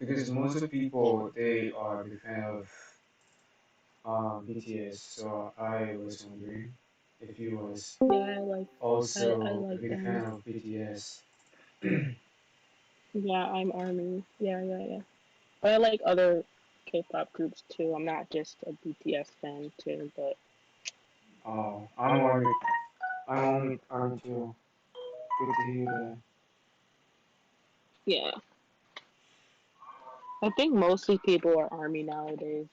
because most of people they are big fan of BTS. So I was wondering if you was Yeah, I also a like big them. fan of BTS. Yeah, I'm Army. Yeah, yeah, yeah. But I like other K-pop groups too. I'm not just a BTS fan too, but Oh, I'm army. I'm only army too. Good to hear that. yeah. I think mostly people are Army nowadays.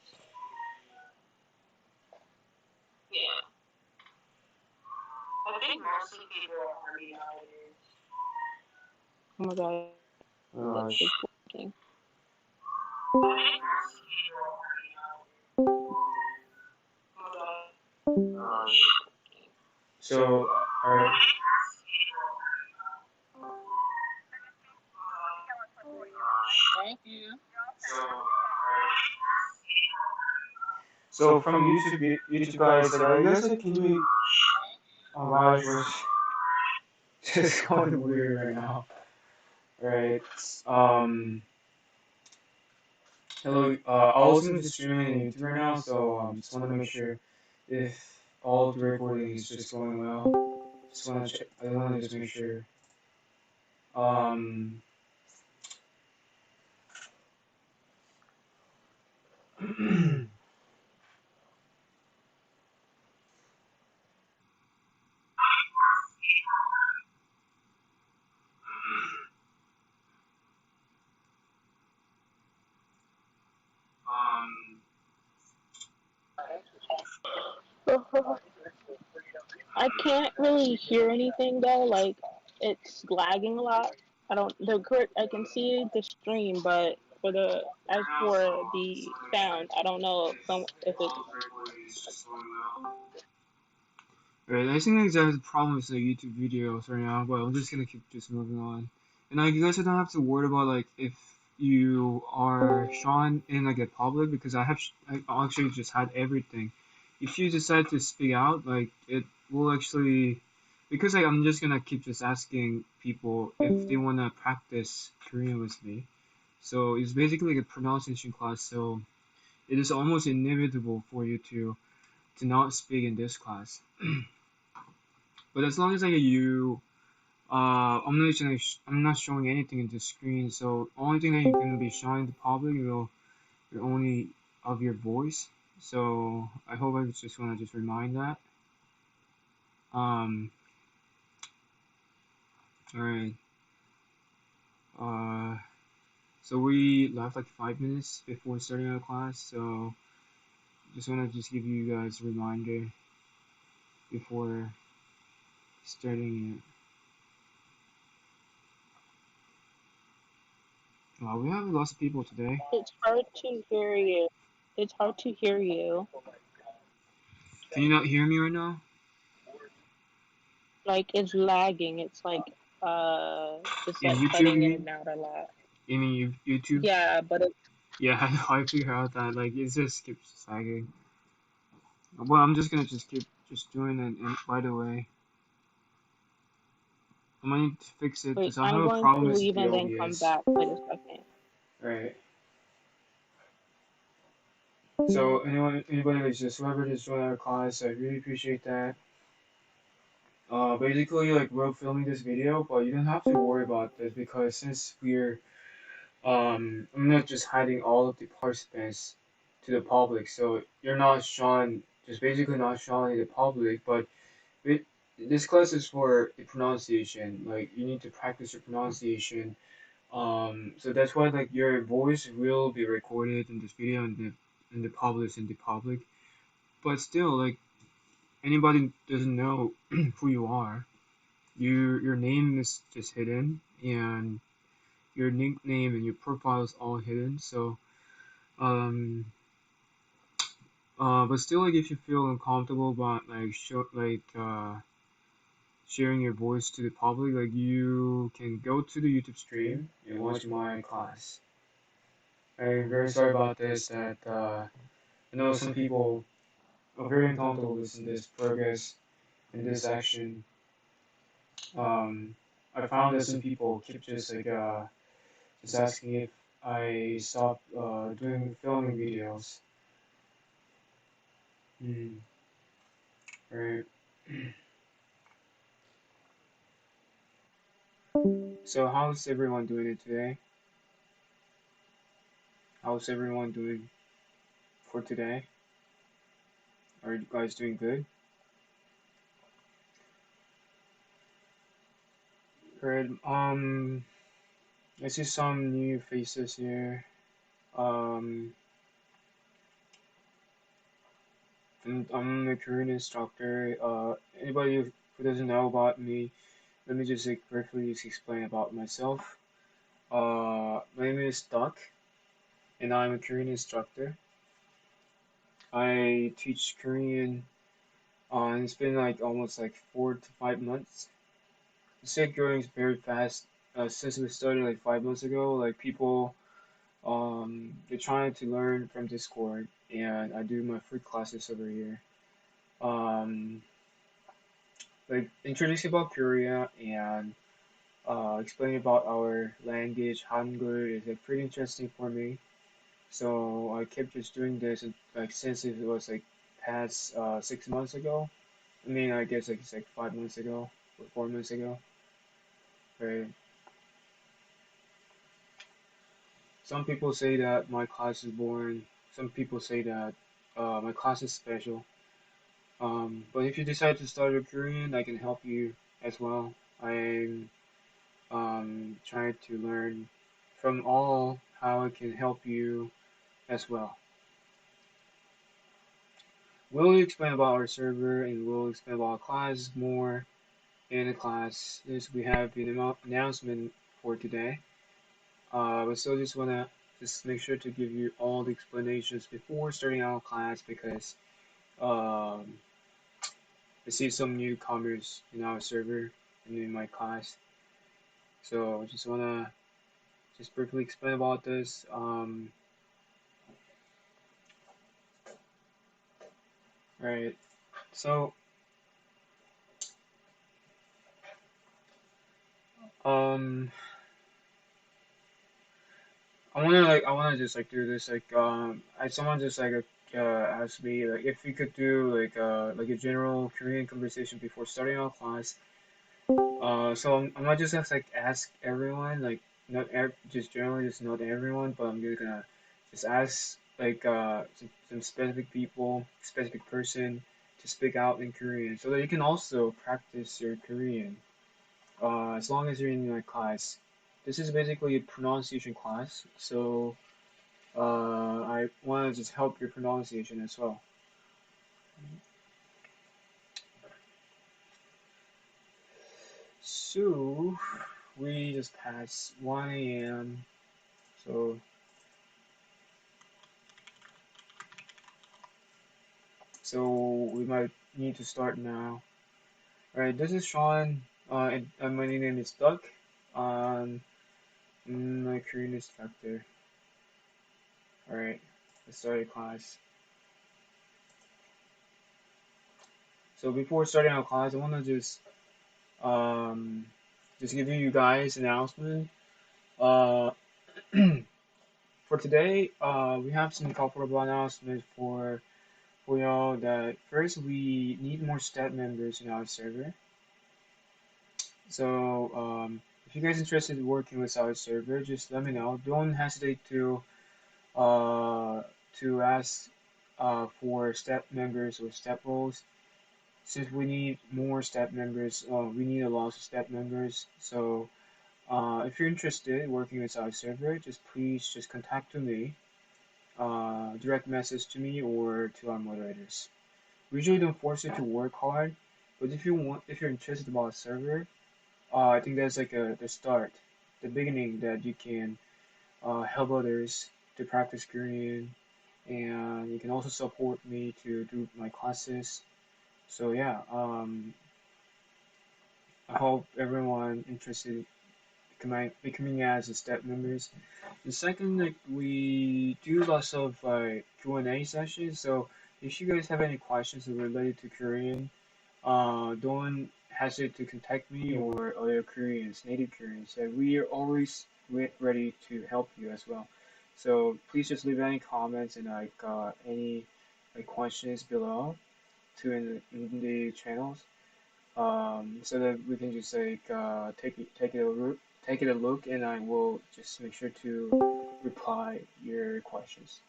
Yeah. I think mostly people are Army nowadays. Oh my god, Oh Alexa is gosh. working. I think mostly people are Army nowadays. Oh my god, Gosh. So, alright. thank you. So from YouTube guys, like I guess like can we? Oh gosh, we're just going weird right now. Right. Um. Hello. I'll listen to streaming on YouTube right now, so just want to make sure if all of the recording is just going well. Just want to check. I want to just make sure. Um. um. I can't really hear anything though. Like it's lagging a lot. I don't. The correct. I can see the stream, but for the as Right now, so for the just want to make sure sound, I don't know if if it's. all of the recording is just going well. Right, I think there's a problem with the YouTube videos right now, but I'm just gonna keep just moving on. And like you guys don't have to worry about like if you are shown in like a public because I actually just had everything. If you decide to speak out, like it will actually because like I'm just gonna keep just asking people if they wanna practice Korean with me. So it's basically like a pronunciation class. So it is almost inevitable for you to not speak in this class. But as long as like you, I'm not showing anything in the screen. So only thing that you're gonna be showing the public will be only of your voice. So I hope I just wanna just remind that. Um, all right. Uh, so we left like 5 minutes before starting our class. So just wanna just give you guys a reminder before starting it. We have lots of people today. It's hard to hear you. It's hard to hear you. Can you not hear me right now? Like it's lagging. It's In like YouTube, cutting you in mean? and out a lot. You mean YouTube? Yeah, but it's Yeah, I know. I figure out that like it just keeps sagging. Well, I'm just gonna just keep just doing it. And by the way, I might need to fix it wait. because I have I'm a going to problem with leave the and then come OBS. back. Wait a second. Right. So anybody that's just whoever just joined our class, I really appreciate that. Basically, like we're filming this video, but you don't have to worry about this because since I'm not just hiding all of the participants to the public, so you're not shown, just basically not showing the public, but it, this class is for the pronunciation. Like you need to practice your pronunciation. So that's why like your voice will be recorded in this video and the published in the public. But still, like anybody doesn't know who you are. Your name is just hidden, and your nickname and your profile is all hidden. So um, but still, like if you feel uncomfortable about like sharing your voice to the public, like you can go to the YouTube stream and watch my class. I'm very sorry about this. That I know some people are very uncomfortable with this progress in this action. Um, I found that some people keep just like just asking if I stopped doing filming videos. Mm, right. So how's everyone doing it today? How's everyone doing for today? Are you guys doing good? Right. I see some new faces here. Um, I'm a Korean instructor. Anybody who doesn't know about me, let me just like briefly just explain about myself. My name is Duck, and I'm a Korean instructor. I teach Korean. And it's been like almost like 4 to 5 months. The site growing is very fast. Since we started like 5 months ago, like people, they're trying to learn from Discord, and I do my free classes over here. Um, like introducing about Korea and explaining about our language, Hangul, is like pretty interesting for me. So I kept just doing this, and like since it was like past 6 months ago. I mean, I guess like it's like 5 months ago or 4 months ago. Right. Some people say that my class is boring. Some people say that my class is special. But if you decide to start your Korean, I can help you as well. I'm trying to learn from all how I can help you as well. We'll explain about our server and we'll explain about our class more in the class. Yes, we have an announcement for today. But still just wanna just make sure to give you all the explanations before starting our class because um, I see some newcomers in our server and in my class. So I just wanna just briefly explain about this. Right. So um, I wanna just like do this someone just like asked me like if we could do like a general Korean conversation before starting our class. So I'm not just gonna like ask everyone, like not just generally, just not everyone, but I'm just gonna just ask like some specific people, specific person to speak out in Korean, so that you can also practice your Korean. As long as you're in my class, this is basically a pronunciation class, so I want to just help your pronunciation as well. So we just passed 1 a.m. So we might need to start now. Alright, this is Sean, and my name is Doug. Um, my Korean instructor. Alright, let's start the class. So before starting our class, I want to just give you guys an announcement. Uh, for today, we have some couple of announcements for y'all. That first, we need more staff members in our server. So, if you guys interested in working with our server, just let me know. Don't hesitate uh, to ask for step members or step roles. Since we need more step members, we need a lot of step members. So, if you're interested in working with our server, just please just contact to me, direct message to me or to our moderators. We usually don't force you to work hard, but if you're interested about a server, I think that's like the start, the beginning that you can help others to practice Korean, and you can also support me to do my classes. So yeah, I hope everyone interested becoming as a step members. The second, like we do lots of Q&A sessions. So if you guys have any questions related to Korean, don't hesitate to contact me or other Koreans, native Koreans. We are always ready to help you as well. So please just leave any comments and any questions below to in the channels, so that we can just take it a look, and I will just make sure to reply your questions.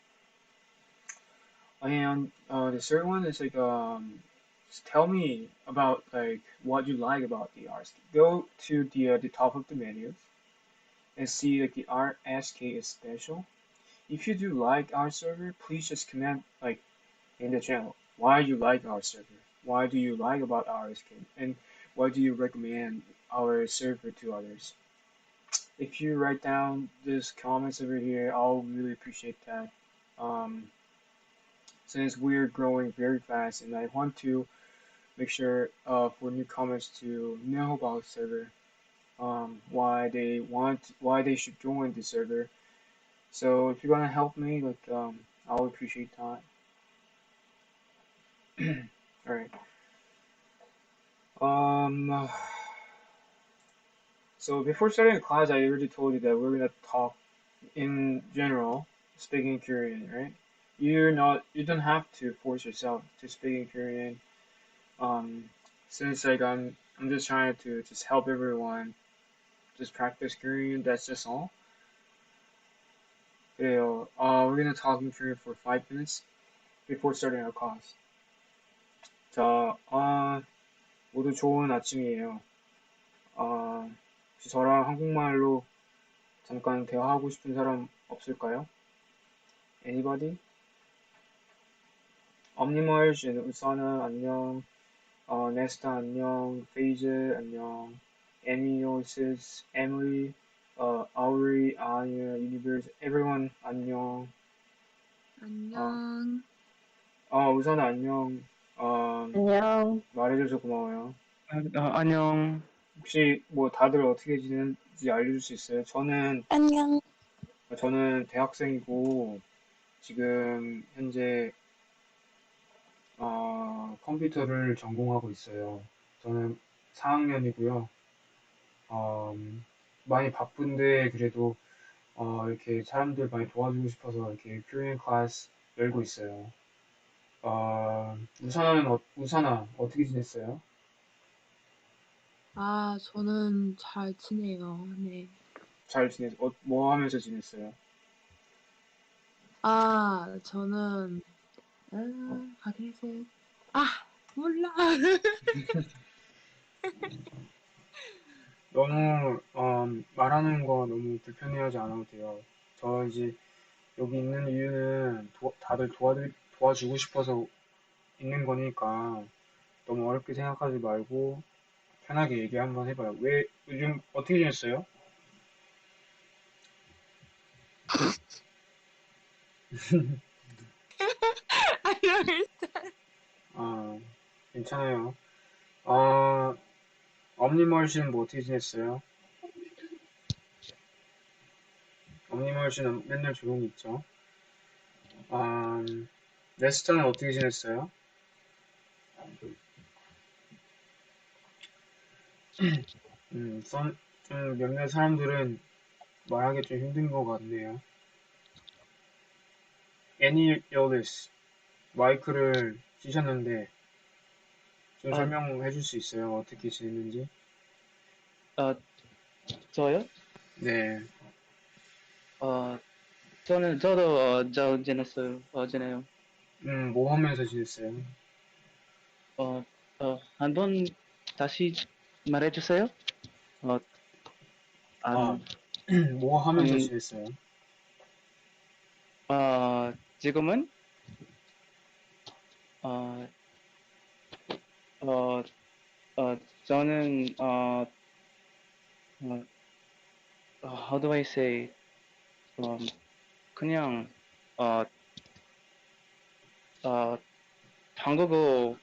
And the third one is just tell me about what you like about the RSK. Go to the top of the menu and see the RSK is special. If you do like our server, please just comment in the channel why you like our server. Why do you like about RSK, and why do you recommend our server to others? If you write down these comments over here, I'll really appreciate that. Um, since we're growing very fast, and I want to make sure for newcomers to know about the server, why they should join the server. So if you're gonna help me, I'll appreciate that. All right. Um. So before starting the class, I already told you that we're gonna talk in general, speaking Korean, right? You don't have to force yourself to speak in Korean. Um, since I'm just trying to just help everyone just practice Korean. That's just all. 그래요. We're gonna talk in Korean for 5 minutes before starting our class. 자, 모두 좋은 아침이에요. 혹시 저랑 한국말로 잠깐 대화하고 싶은 사람 없을까요? Anybody? omnimerge, 우선은 안녕, 네스타 안녕, 페이즈 안녕, 에미오시스, 에밀리, 아우리, 아니야, 유니버스, everyone 안녕. 안녕. 우선 안녕. 안녕. 말해줘서 고마워요. 안녕. 혹시 뭐 다들 어떻게 지내는지 알려줄 수 있어요? 안녕. 저는 대학생이고 지금 현재 컴퓨터를 전공하고 있어요. 저는 4학년이고요. 많이 바쁜데 그래도 이렇게 사람들 많이 도와주고 싶어서 이렇게 코리안 클래스 열고 있어요. 우산아 어떻게 지냈어요? 저는 잘 지내요. 네. 잘 뭐 하면서 지냈어요? 저는 하겠어요. 몰라. 너무 말하는 거 너무 불편해하지 않아도 돼요. 저 이제 여기 있는 이유는 다들 도와주고 싶어서 있는 거니까 너무 어렵게 생각하지 말고 편하게 얘기 한번 해봐요. 왜 요즘 어떻게 지냈어요? 괜찮아요. 엄니멀 씨는 뭐 어떻게 지냈어요? 엄니멀 씨는 맨날 조용히 있죠. 레스터는 어떻게 지냈어요? 좀 몇몇 사람들은 말하기 좀 힘든 것 같네요. 애니 여리스 마이크를 찌셨는데 좀 설명해 줄 수 있어요? 어떻게 지냈는지? 저요? 네. 저도 지냈어요. 지내요. 뭐 하면서 지냈어요? 한번 다시 말해주세요. 뭐 하면서 음, 지냈어요? 지금은 어, 어, 저는 how do I say 그냥 어, 어, 한국어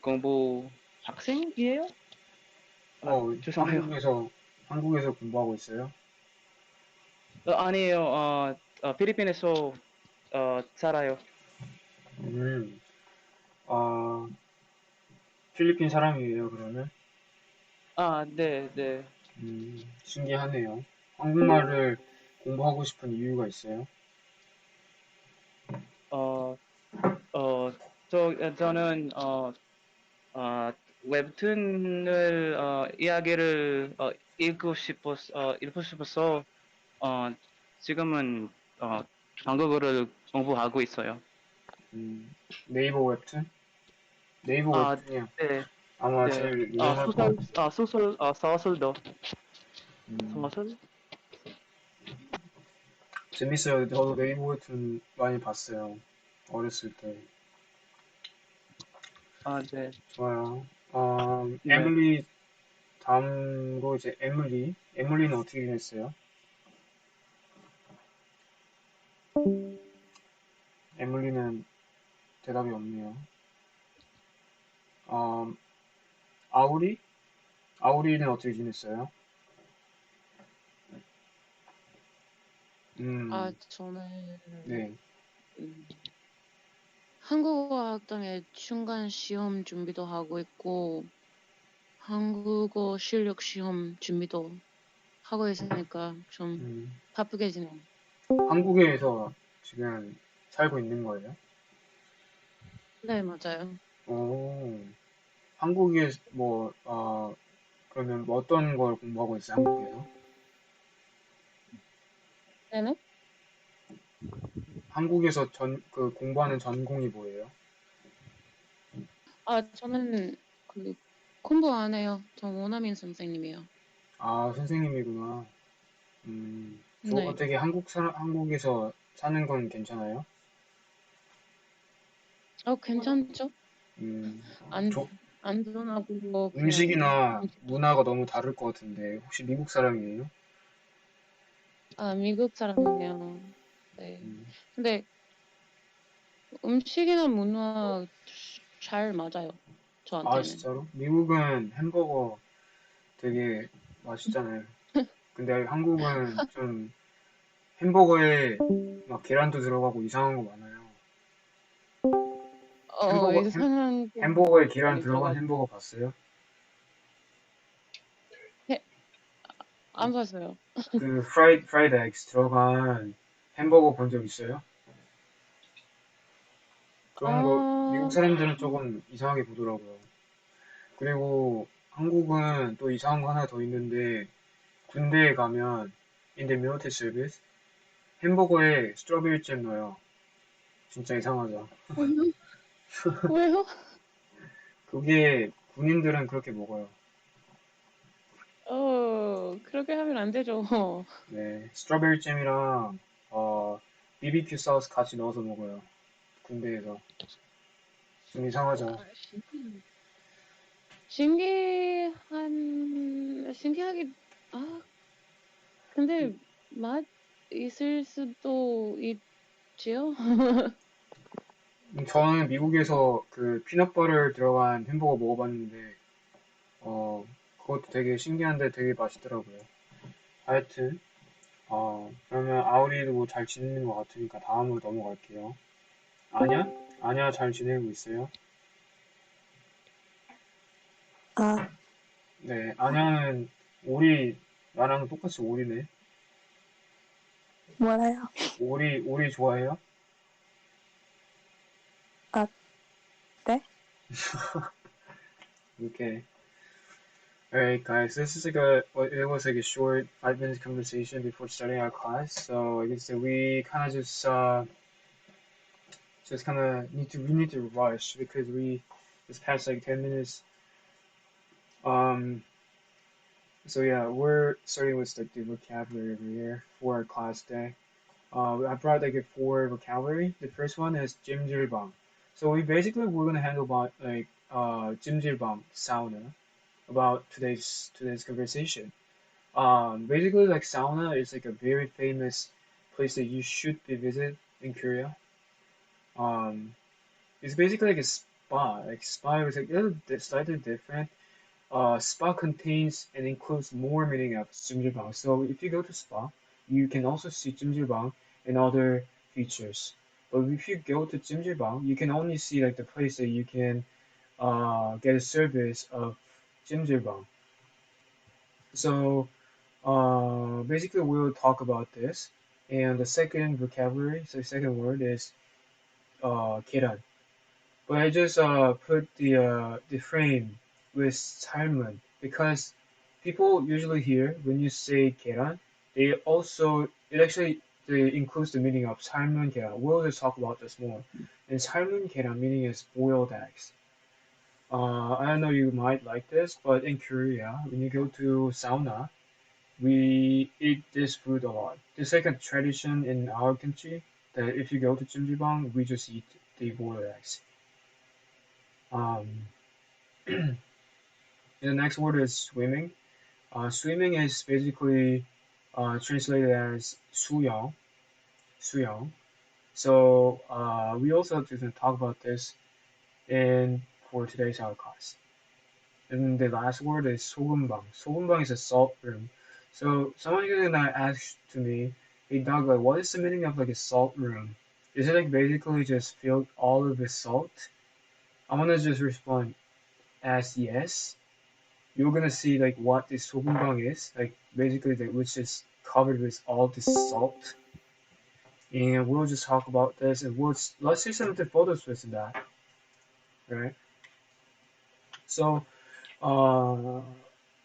공부 학생이에요? 죄송해요. 한국에서 공부하고 있어요? 아니에요. 필리핀에서 살아요. 음, 아, 필리핀 사람이에요, 그러면? 네, 네. 신기하네요. 한국말을 공부하고 싶은 이유가 있어요? 어, 저는 웹툰을 이야기를 읽고 싶어서 어, 지금은 한국어를 공부하고 있어요. 네이버 웹툰? 네이버 아, 웹툰이요. 네, 아마 네. 제일 유명할 것 같아요. 소설도. 음, 소설? 재밌어요. 저도 네이버 웹툰 많이 봤어요. 어렸을 때. 아, 네, 좋아요. 네. 에밀리, 다음으로 이제 에밀리. 에밀리는 어떻게 지냈어요? 에밀리는 대답이 없네요. 음, 아우리? 아우리는 어떻게 지냈어요? 아, 음, 저는 네. 음, 한국어 학당에 중간 시험 준비도 하고 있고, 한국어 실력 시험 준비도 하고 있으니까 좀 음, 바쁘게 지내요. 한국에서 지금 살고 있는 거예요? 네, 맞아요. 오, 한국에 뭐, 그러면 뭐 어떤 걸 공부하고 있어요, 한국에서? 네네? 한국에서 그 공부하는 전공이 뭐예요? 아, 저는 그 공부 안 해요. 저 원어민 선생님이에요. 아, 선생님이구나. 네. 되게 한국에서 사는 건 괜찮아요? 괜찮죠? 음, 안, 조, 안전하고 그냥 음식이나 문화가 너무 다를 것 같은데, 혹시 미국 사람이에요? 미국 사람이에요. 네. 음, 근데 음식이나 문화 잘 맞아요. 아, 저한테는. 진짜로? 미국은 햄버거 되게 맛있잖아요. 근데 한국은 좀 햄버거에 막 계란도 들어가고 이상한 거 많아요. 햄버거, 이상한 거 햄버거에 계란 많이 들어간 들어가지고. 햄버거 봤어요? 해, 안 봤어요. 그 프라이드 에그스 들어간 햄버거 본 적 있어요? 그런 거 미국 아, 사람들은 조금 이상하게 보더라고요. 그리고 한국은 또 이상한 거 하나 더 있는데 군대에 가면 in the military service 햄버거에 스트로베리 잼 넣어요. 진짜 이상하죠. 왜요? 왜요? 그게 군인들은 그렇게 먹어요. 그렇게 하면 안 되죠. 네, 스트로베리 잼이랑 BBQ 소스 같이 넣어서 먹어요. 군대에서. 좀 이상하죠. 신기하게, 아, 근데 맛 있을 수도 있지요? 저는 미국에서 그 피넛버터 들어간 햄버거 먹어봤는데, 그것도 되게 신기한데 되게 맛있더라고요. 하여튼, 그러면 아우리도 뭐 잘 지내는 것 같으니까 다음으로 넘어갈게요. 아냐? 아냐 잘 지내고 있어요? 아, 네, 아냐는 오리, 나랑 똑같이 오리네. 뭐라요? 오리 좋아해요? 아, 네? Okay. Alright, guys, this is it was like a short 5 minute conversation before starting our class. So I guess that we kind of just kind of we need to rush because we just passed like 10 minutes. Um, so yeah, we're starting with like the vocabulary over here for our class day. I brought like a four vocabulary. The first one is jimjilbang. So we're gonna handle about like jimjilbang sauna about today's conversation. Basically, like sauna is like a very famous place that you should be visit in Korea. Um, it's basically like a spa. Like spa is like a little slightly different. Spa contains and includes more meaning of jjimjilbang. So if you go to spa, you can also see jjimjilbang and other features. But if you go to jjimjilbang, you can only see like the place that you can get a service of jjimjilbang. So Basically, we'll talk about this. And the second vocabulary, so the second word is 계란. But I just put the frame with salmon because people usually hear when you say 계란, they also it actually they includes the meaning of salmon 계란. We'll just talk about this more. And salmon 계란 meaning is boiled eggs. I don't know you might like this, but in Korea, when you go to sauna, we eat this food a lot. It's like a tradition in our country that if you go to Jimbibang, we just eat the boiled eggs. Um, and the next word is swimming. Swimming is basically translated as 수영, 수영. So we also have to talk about this in for today's our class. And the last word is 소금방. 소금방 is a salt room. So someone is gonna ask to me, hey Doug, like, what is the meaning of like a salt room? Is it like basically just filled all of the salt? I wanna just respond as yes. You're gonna see like what this sogumbang is, like basically like which is covered with all this salt. And we'll just talk about this and let's see some of the photos with that, right? So uh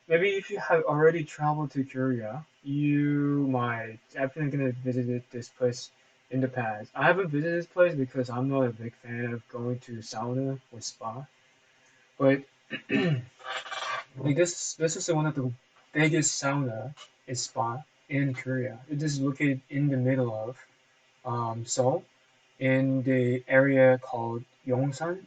maybe if you have already traveled to Korea, you might definitely gonna visit this place in the past. I haven't visited this place because I'm not a big fan of going to sauna or spa, but like this is one of the biggest sauna and spa in Korea. It is located in the middle of Seoul in the area called Yongsan.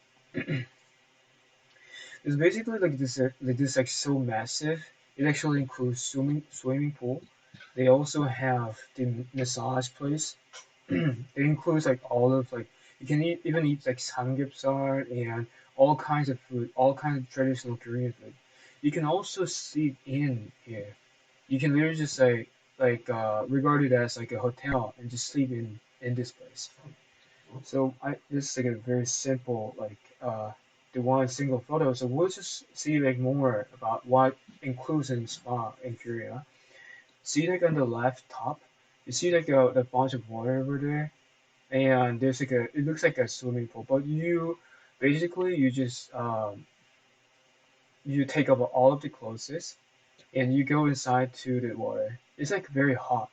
It's basically like this like so massive. It actually includes swimming pool. They also have the massage place. It includes like all of like you can even eat like samgyeopsal and all kinds of food, all kinds of traditional Korean food. You can also sleep in here. You can literally just like regard it as like a hotel and just sleep in this place. So this is like a very simple like the one single photo. So we'll just see like more about what includes in spa in Korea. See like on the left top, you see like a bunch of water over there, and there's like a it looks like a swimming pool, but you basically you just you take off all of the clothes and you go inside to the water. It's like very hot.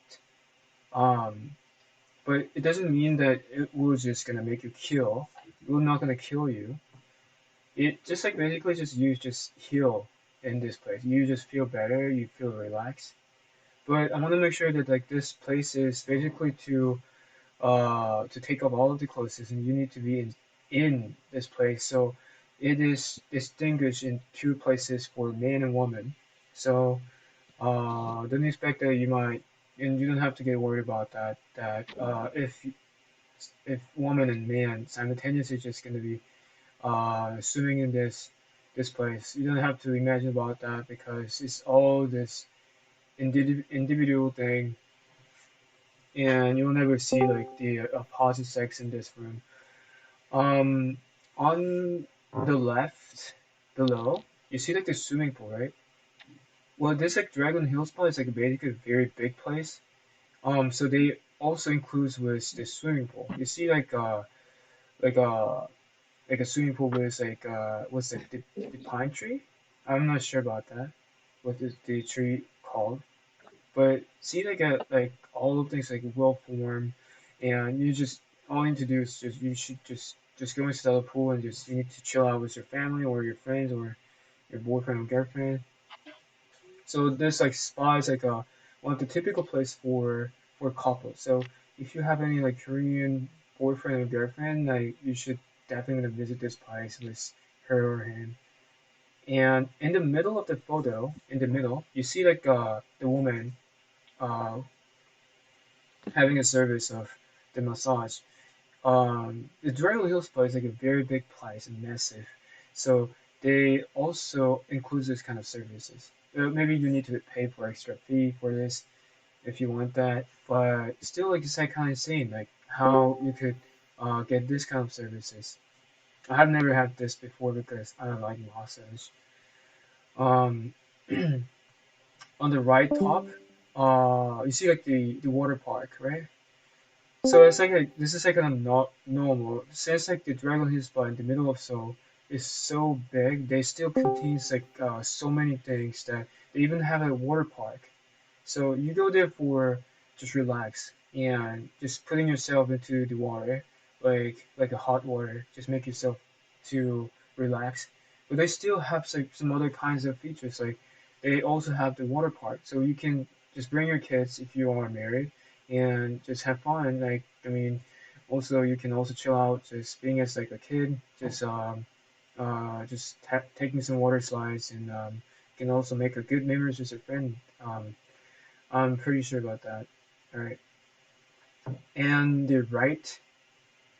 Um, but it doesn't mean that it will just gonna make you kill. It will not gonna kill you. It just like basically just you just heal in this place. You just feel better. You feel relaxed. But I want to make sure that like this place is basically to take off all of the clothes and you need to be in this place. So it is distinguished in two places for man and woman. So don't expect that you might, and you don't have to get worried about that. That if woman and man simultaneously just going to be swimming in this place, you don't have to imagine about that because it's all this individual thing, and you'll never see like the opposite sex in this room. Um, on the left below, you see like the swimming pool, right? Well, this like Dragon Hill Spa is like basically a very big place. So they also includes with the swimming pool. You see like uh like a swimming pool with like what's like the pine tree? I'm not sure about that. What is the tree called? But see like all of things like well formed, and you just all you need to do is just you should just go into the pool and just you need to chill out with your family or your friends or your boyfriend or girlfriend. So this like spa is like a one of the typical place for couples. So if you have any like Korean boyfriend or girlfriend, like you should definitely visit this place with her or him. And in the middle of the photo, in the middle, you see like the woman uh having a service of the massage. The Dragon Hills Spa is like a very big place and massive, so they also include this kind of services. Maybe you need to pay for extra fee for this if you want that, but still, like it's like kind of insane, like how you could get this kind of services. I have never had this before because I don't like massage. Um, on the right top. you see like the water park, right? So it's like this is like kind of not normal. Since like the Dragon Hill Spa in the middle of Seoul is so big, they still contains like so many things that they even have a water park. So you go there for just relax and just putting yourself into the water, like a hot water, just make yourself to relax. But they still have like some other kinds of features. Like they also have the water park, so you can just bring your kids if you are married and just have fun. Like I mean, also you can also chill out, just being as like a kid, just taking some water slides and can also make a good memories with your friend. I'm pretty sure about that. All right. And the right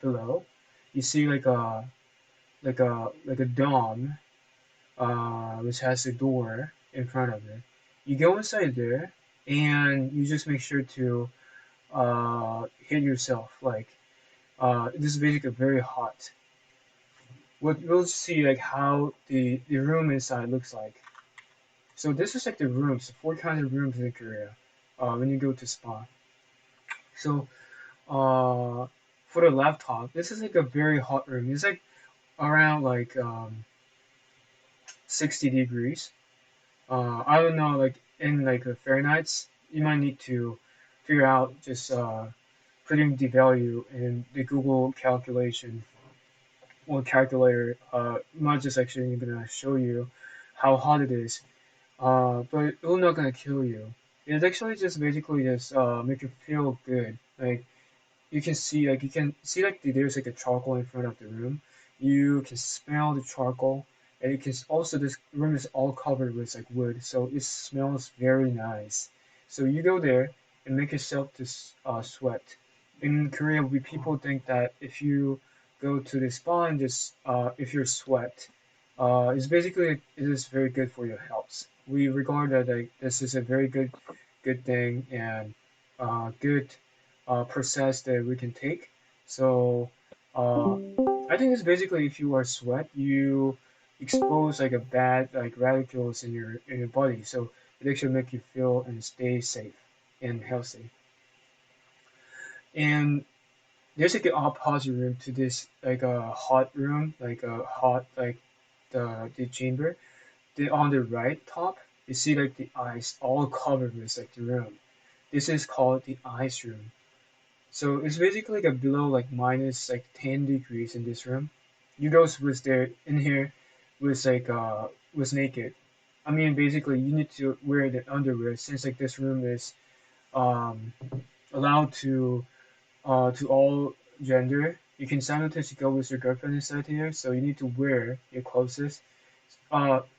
below, you see like a dome, which has a door in front of it. You go inside there, and you just make sure to hit yourself. Like this is basically very hot. We'll see like how the room inside looks like. So this is like the rooms, the four kinds of rooms in Korea. When you go to spa. So for the laptop, this is like a very hot room. It's like around like 60 degrees. I don't know, like in like the Fahrenheit, you might need to figure out just putting the value in the Google calculation or calculator. Not just actually gonna show you how hot it is, but it's not gonna kill you. It's actually just basically just make you feel good. Like you can see like there's like a charcoal in front of the room. You can smell the charcoal, and you can also this room is all covered with like wood, so it smells very nice. So you go there and make yourself to sweat. In Korea, we people think that if you go to the spa and just if you sweat, it's basically it is very good for your health. We regard that like this is a very good thing and good process that we can take. So uh, I think it's basically if you are sweat, you expose like a bad like radicals in your body. So it actually make you feel and stay safe and healthy. And there's like an opposite room to this like a hot room, like a hot like the chamber. The on the right top, you see like the ice all covered with like the room. This is called the ice room. So it's basically like a below like minus like 10 degrees in this room. You guys was there in here was like was naked. I mean basically you need to wear the underwear since like this room is um allowed to all gender. You can simultaneously go with your girlfriend inside here, so you need to wear your clothes.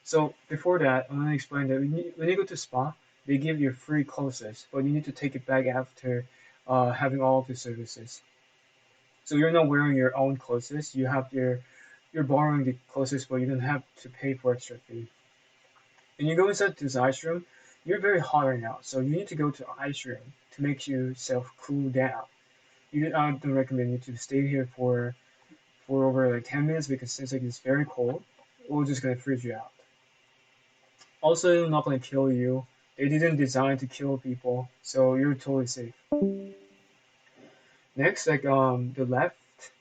So before that, I'm gonna explain that when you go to spa, they give you free clothes, but you need to take it back after having all of the services. So you're not wearing your own clothes. You're borrowing the clothes, but you don't have to pay for extra fee. And you go inside this ice room. You're very hot right now, so you need to go to ice room to make yourself cool down. I don't recommend you to stay here for over like 10 minutes because since like it's very cold, we're just gonna freeze you out. Also, not gonna kill you. They didn't design to kill people, so you're totally safe. Next, like the left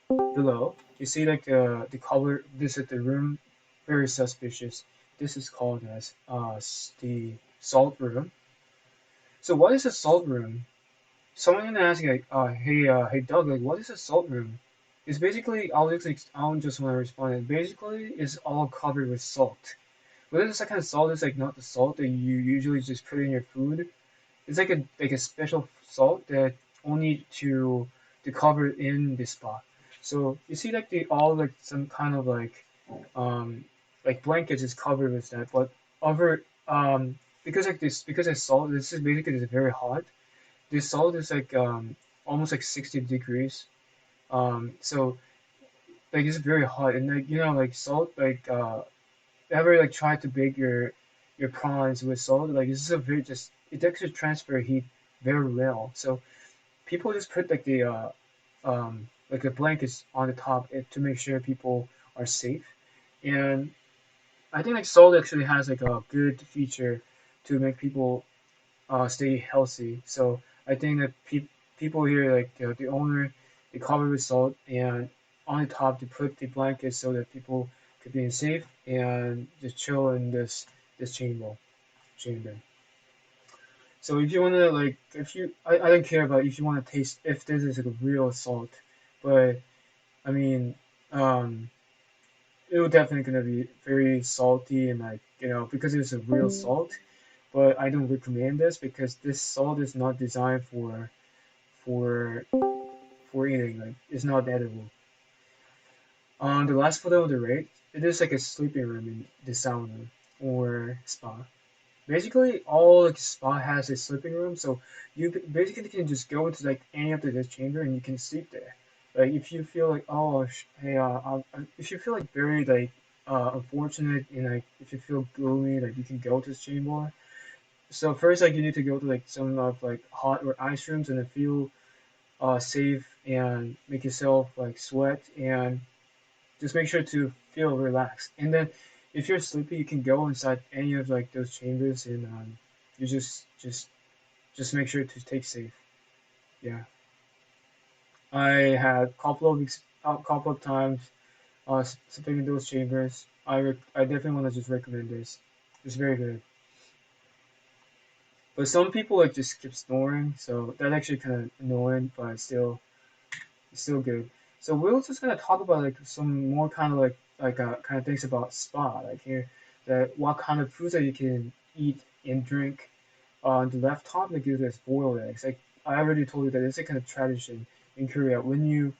below, you see like the color. This is the room, very suspicious. This is called as the salt room. So what is a salt room? Someone gonna ask like, hey Doug, like what is a salt room? It's basically I'll just want to respond. It basically is all covered with salt. But this kind of salt is like not the salt that you usually just put in your food. It's like a special salt that only to cover in the spot. So you see like they all like some kind of um blankets is covered with that, but over because it's salt, this is basically it's very hot. This salt is like almost like 60 degrees. So like it's very hot and like like salt ever like try to bake your prawns with salt? Like this is a very just it actually transfer heat very well. So people just put like the blankets on the top to make sure people are safe. And I think like salt actually has like a good feature to make people stay healthy. So I think that people here, like the owner, they cover with salt, and on the top they put the blanket so that people could be safe and just chill in this chamber. So if you wanna like, if you, I don't care about if you wanna taste if this is like a real salt, but I mean, um, it will definitely gonna be very salty and like because it's a real salt. But I don't recommend this because this salt is not designed for for eating. Like it's not edible. On the last photo on the right, it is like a sleeping room in the sauna or spa. Basically, all like spa has a sleeping room, so you basically can just go into like any of the chamber and you can sleep there. Like if you feel like hey if you feel like very like unfortunate and like if you feel gloomy, like you can go to this chamber. So first, like you need to go to like some of like hot or ice rooms and then feel safe and make yourself like sweat and just make sure to feel relaxed. And then if you're sleepy, you can go inside any of like those chambers and you just make sure to take safe. Yeah, I had a couple of times sleeping in those chambers. I definitely want to just recommend this. It's very good. But some people like just keep snoring, so that actually kind of annoying, but it's still good. So we're just gonna talk about like some more kind of kind of things about spa, like here, that what kind of foods that you can eat and drink. On the left top, they give us boiled eggs. Like I already told you that it's a kind of tradition in Korea. When you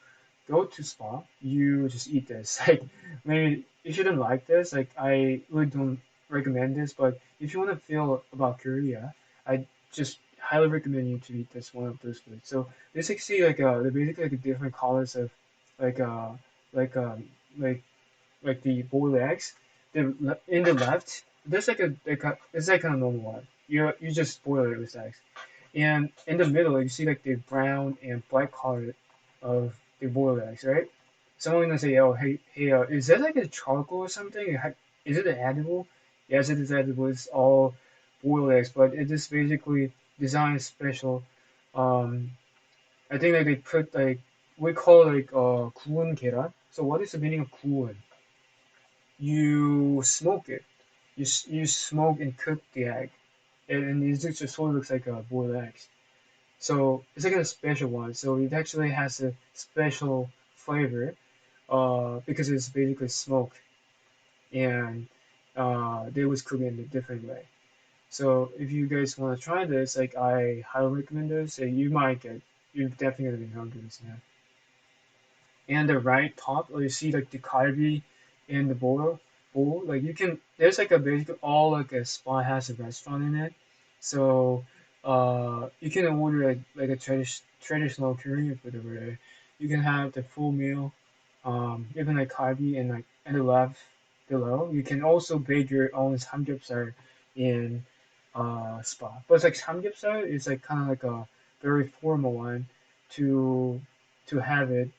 go to spa, you just eat this. Like maybe if you don't like this, like I really don't recommend this. But if you want to feel about Korea, I just highly recommend you to eat this one of those foods. So basically, they're basically like different colors of like uh like um like like the boiled eggs. In the left, there's it's like a normal one. You just boil it with eggs. And in the middle, you see like the brown and black color of the boiled eggs, right? Someone gonna say, "Oh, hey, is that like a charcoal or something? Is it edible?" Yes, it is edible. It's all boiled eggs, but it is basically designed special. Um, I think like they put like we call like 구운 계란. So what is the meaning of 구운? You smoke it. You smoke and cook the egg, and it just sort of looks like a boiled eggs. So it's like a special one. So it actually has a special flavor because it's basically smoked and they was cooked in a different way. So if you guys want to try this, like I highly recommend this. And you're definitely gonna be hungry soon. And the right top, you see like the kalbi in the bowl. Like you can, there's like a basically all like a spot has a restaurant in it. So you can order like a traditional Korean food over there. You can have the full meal, even like kalbi and like in the left below. You can also bake your own samgyeopsal in spa. But it's like samgyeopsal is like kind of like a very formal one to have it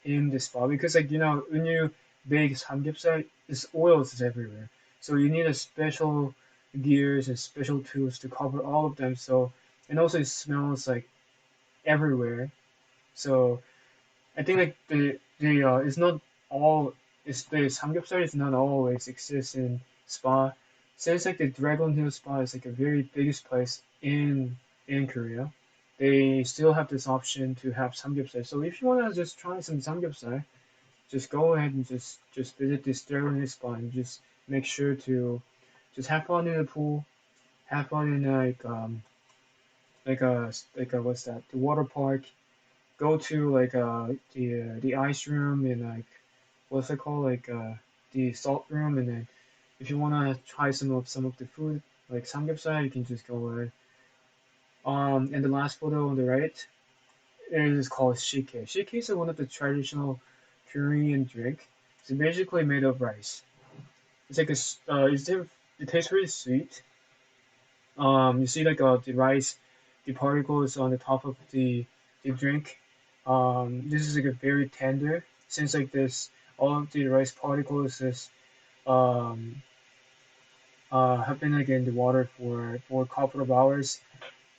in the spa because like when you bake samgyeopsal, this oils is everywhere. So you need a special gears and special tools to cover all of them. So and also it smells like everywhere. So I think like the it's not all it's the samgyeopsal is not always exists in spa. Since like the Dragon Hill Spa is like a very biggest place in Korea, they still have this option to have samgyeopsal. So if you wanna just try some samgyeopsal, just go ahead and just visit this Dragon Hill Spa and just make sure to just have fun in the pool, have fun in like a what's that, the water park, go to like the ice room and like what's it called, like the salt room, and then if you wanna try some of the food like samgyeopsal, you can just go ahead. And the last photo on the right is called shike. Shike is one of the traditional Korean drink. It's basically made of rice. It's like it tastes really sweet. You see like the rice, the particles on the top of the drink. This is like a very tender since like this all of the rice particles is um have been like in the water for a couple of hours.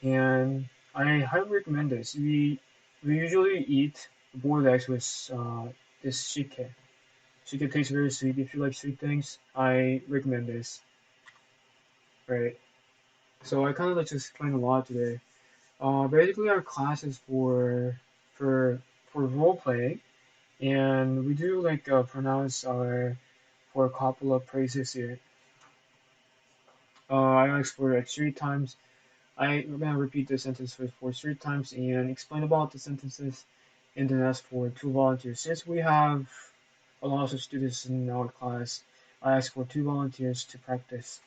and I highly recommend this. We usually eat boiled eggs with this shike. Shike tastes very sweet. If you like sweet things, I recommend this. Right. So I kind of like to explain a lot today. Basically, our class is for for role playing, and we do like pronounce our for a couple of phrases here. I ask for like 3 times. I'm gonna repeat the sentence for 3 times and explain about the sentences, and then ask for 2 volunteers. Since we have a lot of students in our class, I ask for 2 volunteers to practice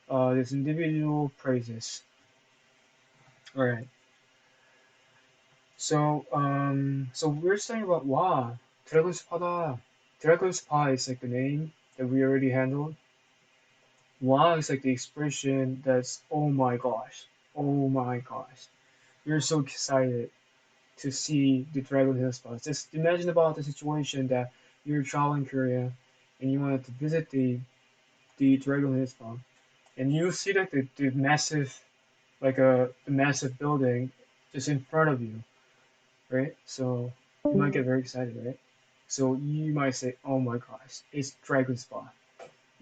these individual phrases. All right. So we're saying about 와, 드래곤 스파다. Dragon Spa is like the name that we already handled. Wow is like the expression that's oh my gosh, oh my gosh. You're so excited to see the Dragon Hill Spa. Just imagine about the situation that you're traveling Korea and you wanted to visit the Dragon Hill Spa, and you see like the massive the massive building just in front of you, right? So you might get very excited, right? So you might say, "Oh my gosh, it's Dragon Spa!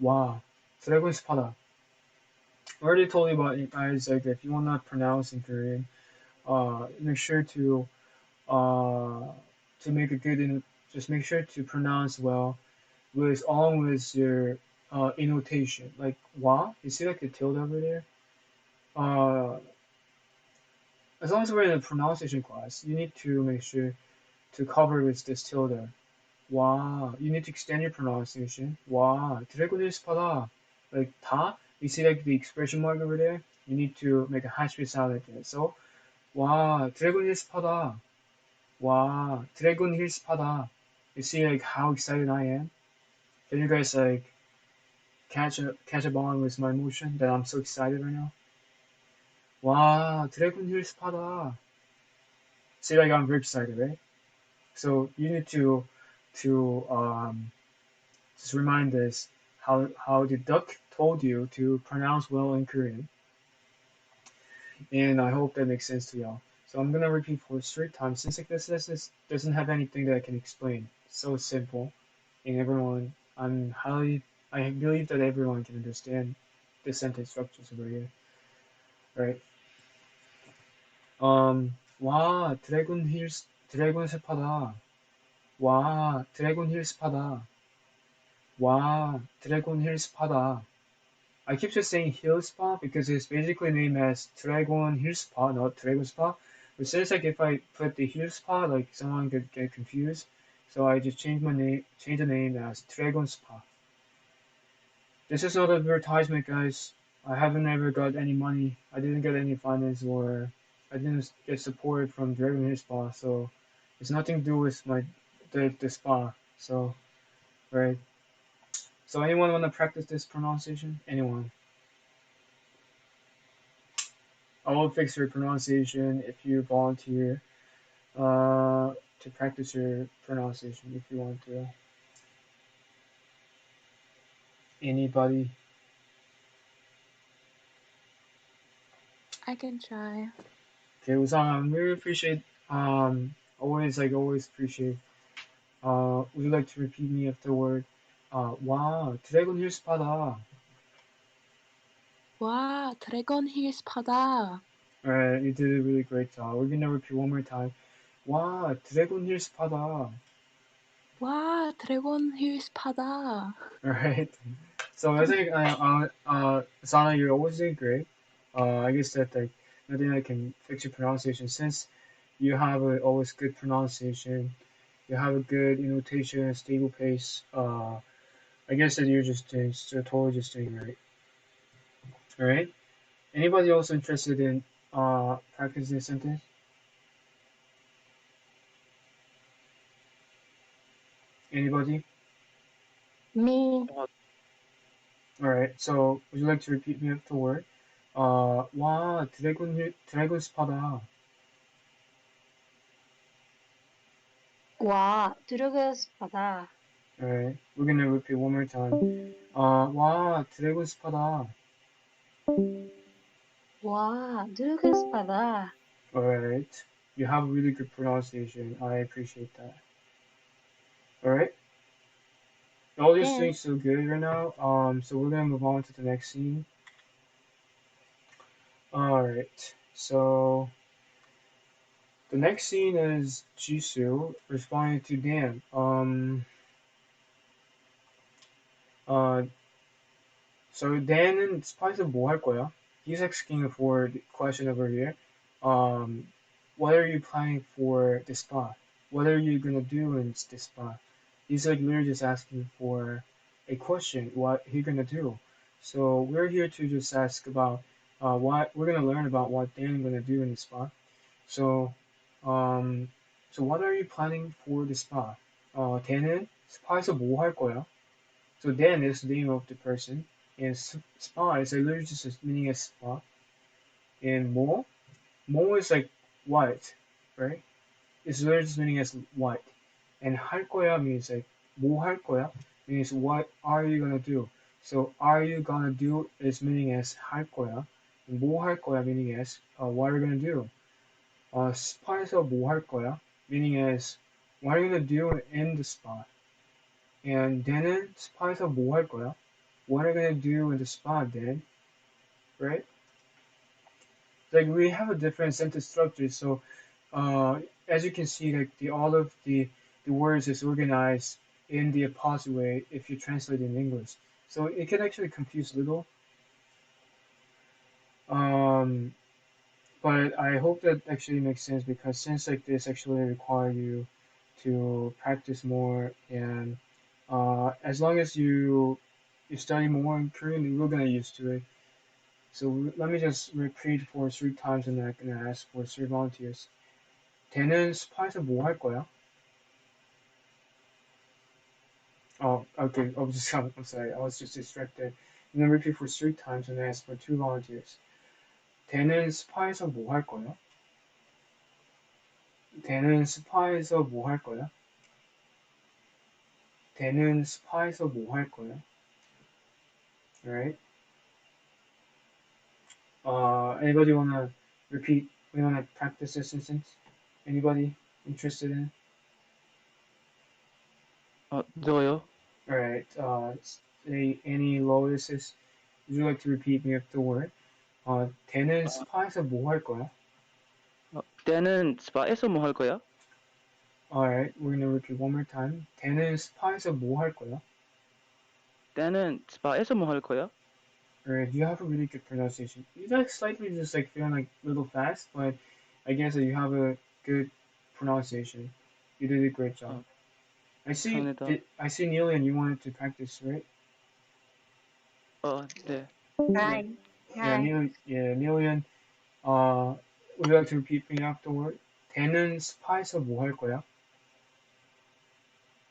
Wow, Dragon Spa!" I already told you about it, guys. Like if you want to pronounce in Korean, make sure uh to make a good just make sure to pronounce well with along with your intonation. Like "wa," you see like the tilde over there. Uh, as long as we're in a pronunciation class, you need to make sure to cover with this tilde. Wow, you need to extend your pronunciation. Wow, 드래곤일 스파다. Like 다, you see like the expression mark over there. You need to make a high speed sound like that. So 와, 드래곤 힐 스파다. 와, 드래곤 힐 스파다. You see like how excited I am? Can you guys like catch up on with my emotion that I'm so excited right now? 와, 드래곤 힐 스파다. See like I'm very excited, right? So you need to just remind us how the duck told you to pronounce well in Korean, and I hope that makes sense to y'all. So I'm gonna repeat for 3 times since like this doesn't have anything that I can explain. It's so simple, and everyone, I believe that everyone can understand the sentence structures over here, right? 와, 드래곤 스파다. 와, 드래곤 힐 스파다. 와, 드래곤 힐 스파다. I keep just saying Hill Spa because it's basically named as Dragon Hill Spa, not Dragon Spa. It says like if I put the Hill Spa, like someone could get confused. So I just change the name as Dragon Spa. This is not advertisement, guys. I haven't ever got any money. I didn't get any finance or I didn't get support from Dragon Hill Spa. So it's nothing to do with the spa. So right. So anyone want to practice this pronunciation? Anyone? I will fix your pronunciation if you volunteer to practice your pronunciation if you want to. Anybody? I can try. Okay, Uzan, we really appreciate always appreciate. Would you like to repeat me afterward? 와, 드래곤 힐 스파다. 와, 드래곤 힐 스파다. Alright, you did a really great job. We're gonna repeat one more time. 와, 드래곤 힐 스파다. 와, 드래곤 힐 스파다. Alright. So I think Sana, you're always doing great. I guess that like nothing I can fix your pronunciation since you have a always good pronunciation. You have a good intonation, stable pace. I guess that you're just doing so totally just doing right. All right. Anybody also interested in practicing this sentence? Anybody? Me. All right. So would you like to repeat me afterward? 와, 드래곤 스파다. 와, 드래곤 스파다. Alright, we're gonna repeat one more time. 와, 드래곤 스파다. 와, 누르그 스파다. Alright. You have really good pronunciation. I appreciate that. Alright. All you're 네. doing so good right now. So we're gonna move on to the next scene. Alright. So the next scene is Jisoo responding to Dan. Uh, so Dan은 스파에서 뭐 할 거야? He's asking for the question over here. What are you planning for the spa? What are you gonna do in the spa? He's like literally just asking for a question. What he gonna do? So we're here to just ask about what we're gonna learn about what Dan gonna do in the spa. So, um, so what are you planning for the spa? Dan은 스파에서 뭐 할 거야? So Dan is the name of the person, and spa is like literally just meaning as spa. And mo is like what, right? It's literally just meaning as what. And 할 거야 means like 뭐 할 거야 means what are you gonna do. So are you gonna do is meaning as 할 거야. And 뭐 할 거야 meaning as what are you gonna do. 스파에서 뭐 할 거야 meaning as what are you gonna do in the spa. And then spa에서 뭐 할 거야? What are you gonna do in the spa then? Right? Like we have a different sentence structure, so as you can see, like all of the words is organized in the opposite way if you translate in English. So it can actually confuse a little. Um, but I hope that actually makes sense because since like this actually require you to practice more and as long as you study more in Korean, we're gonna used to it. So let me just repeat for 3 times and I'm gonna ask for 3 volunteers. 걔는 스파에서 뭐 할 거야? Oh, okay. Oh, I'm sorry. I was just distracted. I'm gonna repeat for 3 times and ask for 2 volunteers. 걔는 스파에서 뭐 할 거야? 걔는 스파에서 뭐 할 거야? 걔는 스파에서 뭐 할 거야? Alright. Anybody wanna repeat? We wanna practice this sentence? Anybody interested in? 누가요? Alright. Say any Lois is. Would you like to repeat me after the word? 걔는 스파에서 뭐 할 거야? 때는 스파에서 뭐 할 거야? Alright, we're gonna repeat one more time. 걔는 스파에서 뭐 할 거야? 때는 스파에서 뭐 할 거야? Alright, you have a really good pronunciation. You like slightly just like feeling like a little fast, but I guess that you have a good pronunciation. You did a great job. I see. 감사합니다. I see Neil and you wanted to practice, right? 네. Hi. Yeah, Hi. Neil. Yeah, Neil. Would you like to repeat me afterward? 걔는 스파에서 뭐 할 거야?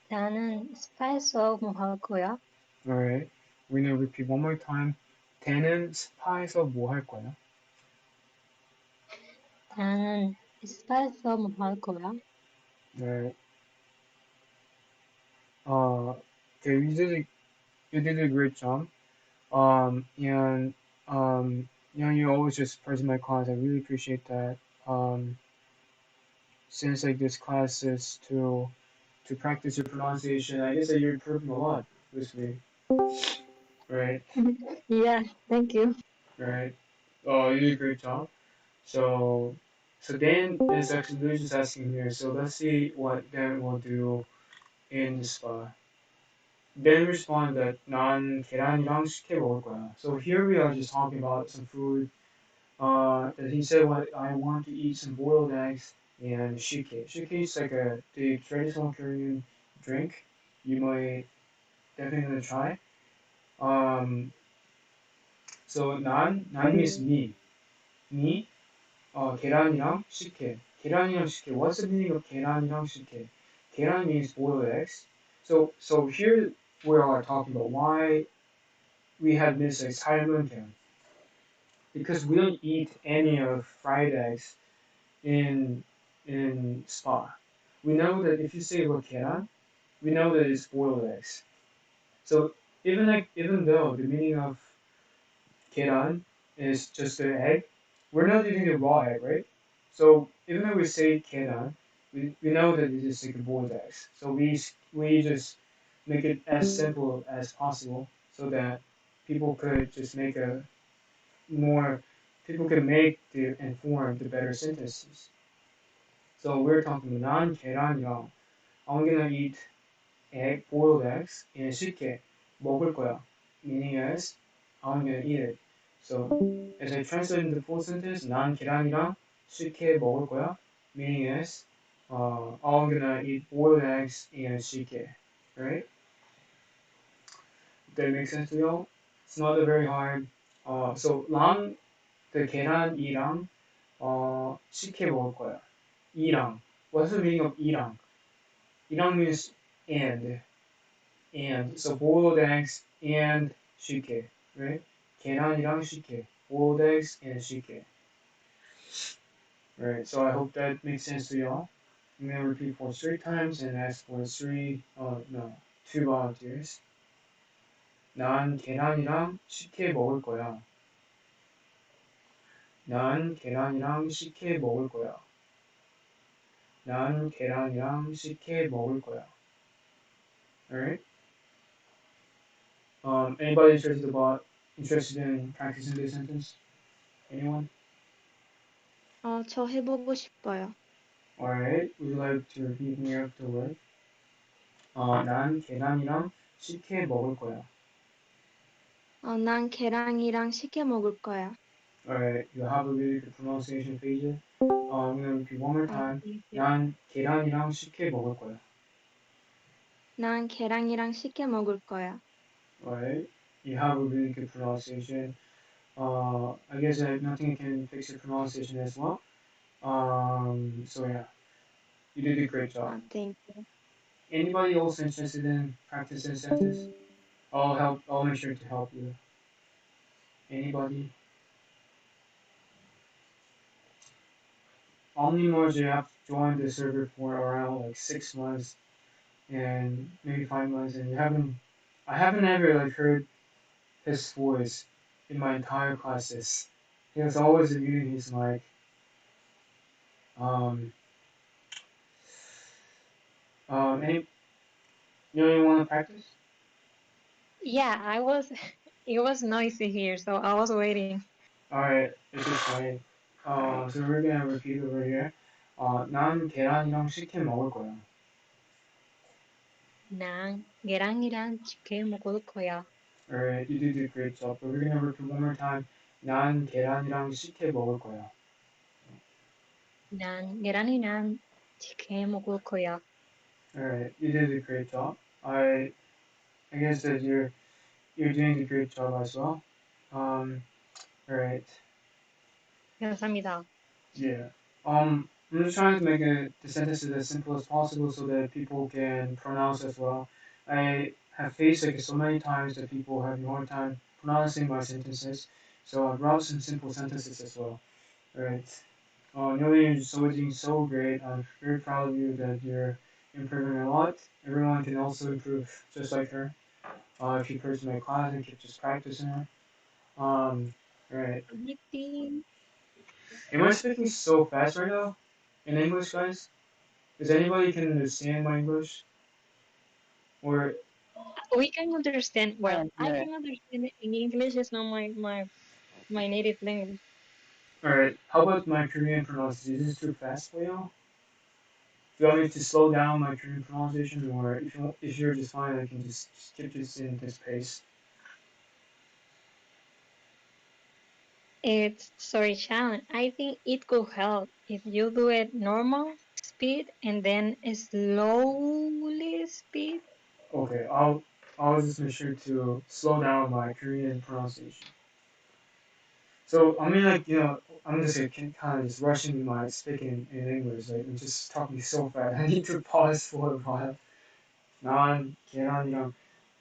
나는 스파에서 뭐 할 거야? Alright, we're gonna repeat one more time. 걔는 스파에서 뭐 할 거야? 나는 스파에서 뭐 할 거야? Alright. Okay, you did a great job. And you always just present my class. I really appreciate that. Since like this class is to practice your pronunciation, I guess that you're improving a lot with me, right? Yeah, thank you. Right. Oh, you did a great job. So, so Dan is actually literally just asking here. So let's see what Dan will do in the spa. Dan responded that 난 계란이랑 식혜 먹을 거야. So here we are just talking about some food. That he said what I want to eat some boiled eggs and shike. Shike is like the traditional Korean drink. You might definitely try. Um, so 난 means me. Me. 계란이랑 식혜. 계란이랑 식혜. What's the meaning of 계란이랑 식혜? 계란 means boiled eggs. So here we are talking about why we have this like 삶은 계란. Because we don't eat any of fried eggs in spa. We know that if you say about keran, we know that it's boiled eggs. So even though the meaning of keran is just an egg, we're not eating the raw egg, right? So even though we say kenan, we know that it is like a boiled eggs. So we just make it as simple as possible so that people could just make a more people can make the inform the better sentences. So we're talking non keran yang. I'm gonna eat boiled eggs and 쉽게 먹을 거야. Meaning as I'm gonna eat it. So as I translate the full sentence, 난 계란이랑 쉽게 먹을 거야. Meaning as I'm gonna eat boiled eggs and 쉽게. Right? That makes sense to y'all? It's not a very hard. So 랑 the 계란이랑 쉽게 먹을 거야. 이랑. What's the meaning of 이랑? 이랑 means and. And so boiled eggs and 쉽게, right? 계란이랑 쉽게, boiled eggs and 쉽게, right? So I hope that makes sense to y'all. I'm gonna repeat for 3 times and ask for two volunteers. 난 계란이랑 쉽게 먹을 거야. 난 계란이랑 쉽게 먹을 거야. 난 계란이랑 쉽게 먹을 거야. Alright? Anybody interested in practicing this sentence? Anyone? 저 해보고 싶어요. Alright, would you like to repeat me afterward? 난 계란이랑 쉽게 먹을 거야. 난 계란이랑 쉽게 먹을 거야. Alright, you have a really good pronunciation page. I'm gonna repeat one more time. 난 계란이랑 쉽게 먹을 거야. 난 계란이랑 쉽게 먹을 거야. Alright, you have a really good pronunciation. I guess nothing can fix your pronunciation as well. So yeah, you did a great job. Thank you. Anybody else interested in practicing sentence? I'll make sure to help you. Anybody? Omnimorge have joined the server for around like 6 months and maybe 5 months, and I haven't ever like heard his voice in my entire classes. He was always muting his mic. Um, any you want to practice? Yeah, I was. It was noisy here, so I was waiting. All right, it's just fine. So we're gonna repeat over here. 난 계란이랑 식혜 먹을 거야. 난 계란이랑 치킨 먹을 거야. Alright, you did a great job. But we're gonna repeat one more time. 난 계란이랑 식혜 먹을 거야. 난 계란이랑 치킨 먹을 거야. Alright, you did a great job. I guess that you're doing a great job as well. Alright, 감사합니다. yeah. I'm just trying to make the sentences as simple as possible so that people can pronounce as well. I have faced like so many times that people have a hard time pronouncing my sentences, so I brought some simple sentences as well. Alright. Nilly is so doing so great. I'm very proud of you that you're improving a lot. Everyone can also improve just like her. If you purchase my class and keep just practicing her. Right. 화이팅! Am I speaking so fast right now in English, guys? Does anybody can understand my English? Or We can understand. Well, I 네. can understand in English. It's not my native language. alright, how about my Korean pronunciation? Is this too fast for y'all? Do you want me to slow down my Korean pronunciation, or if you're just fine, I can just keep this in this pace. It's sorry, Sharon. I think it could help if you do it normal speed and then slowly speed. Okay, I'll just make sure to slow down my Korean pronunciation. So I mean, like I'm just like, kind of just rushing my speaking in English. Like I'm just talking so fast. I need to pause for a while. 난 계란이랑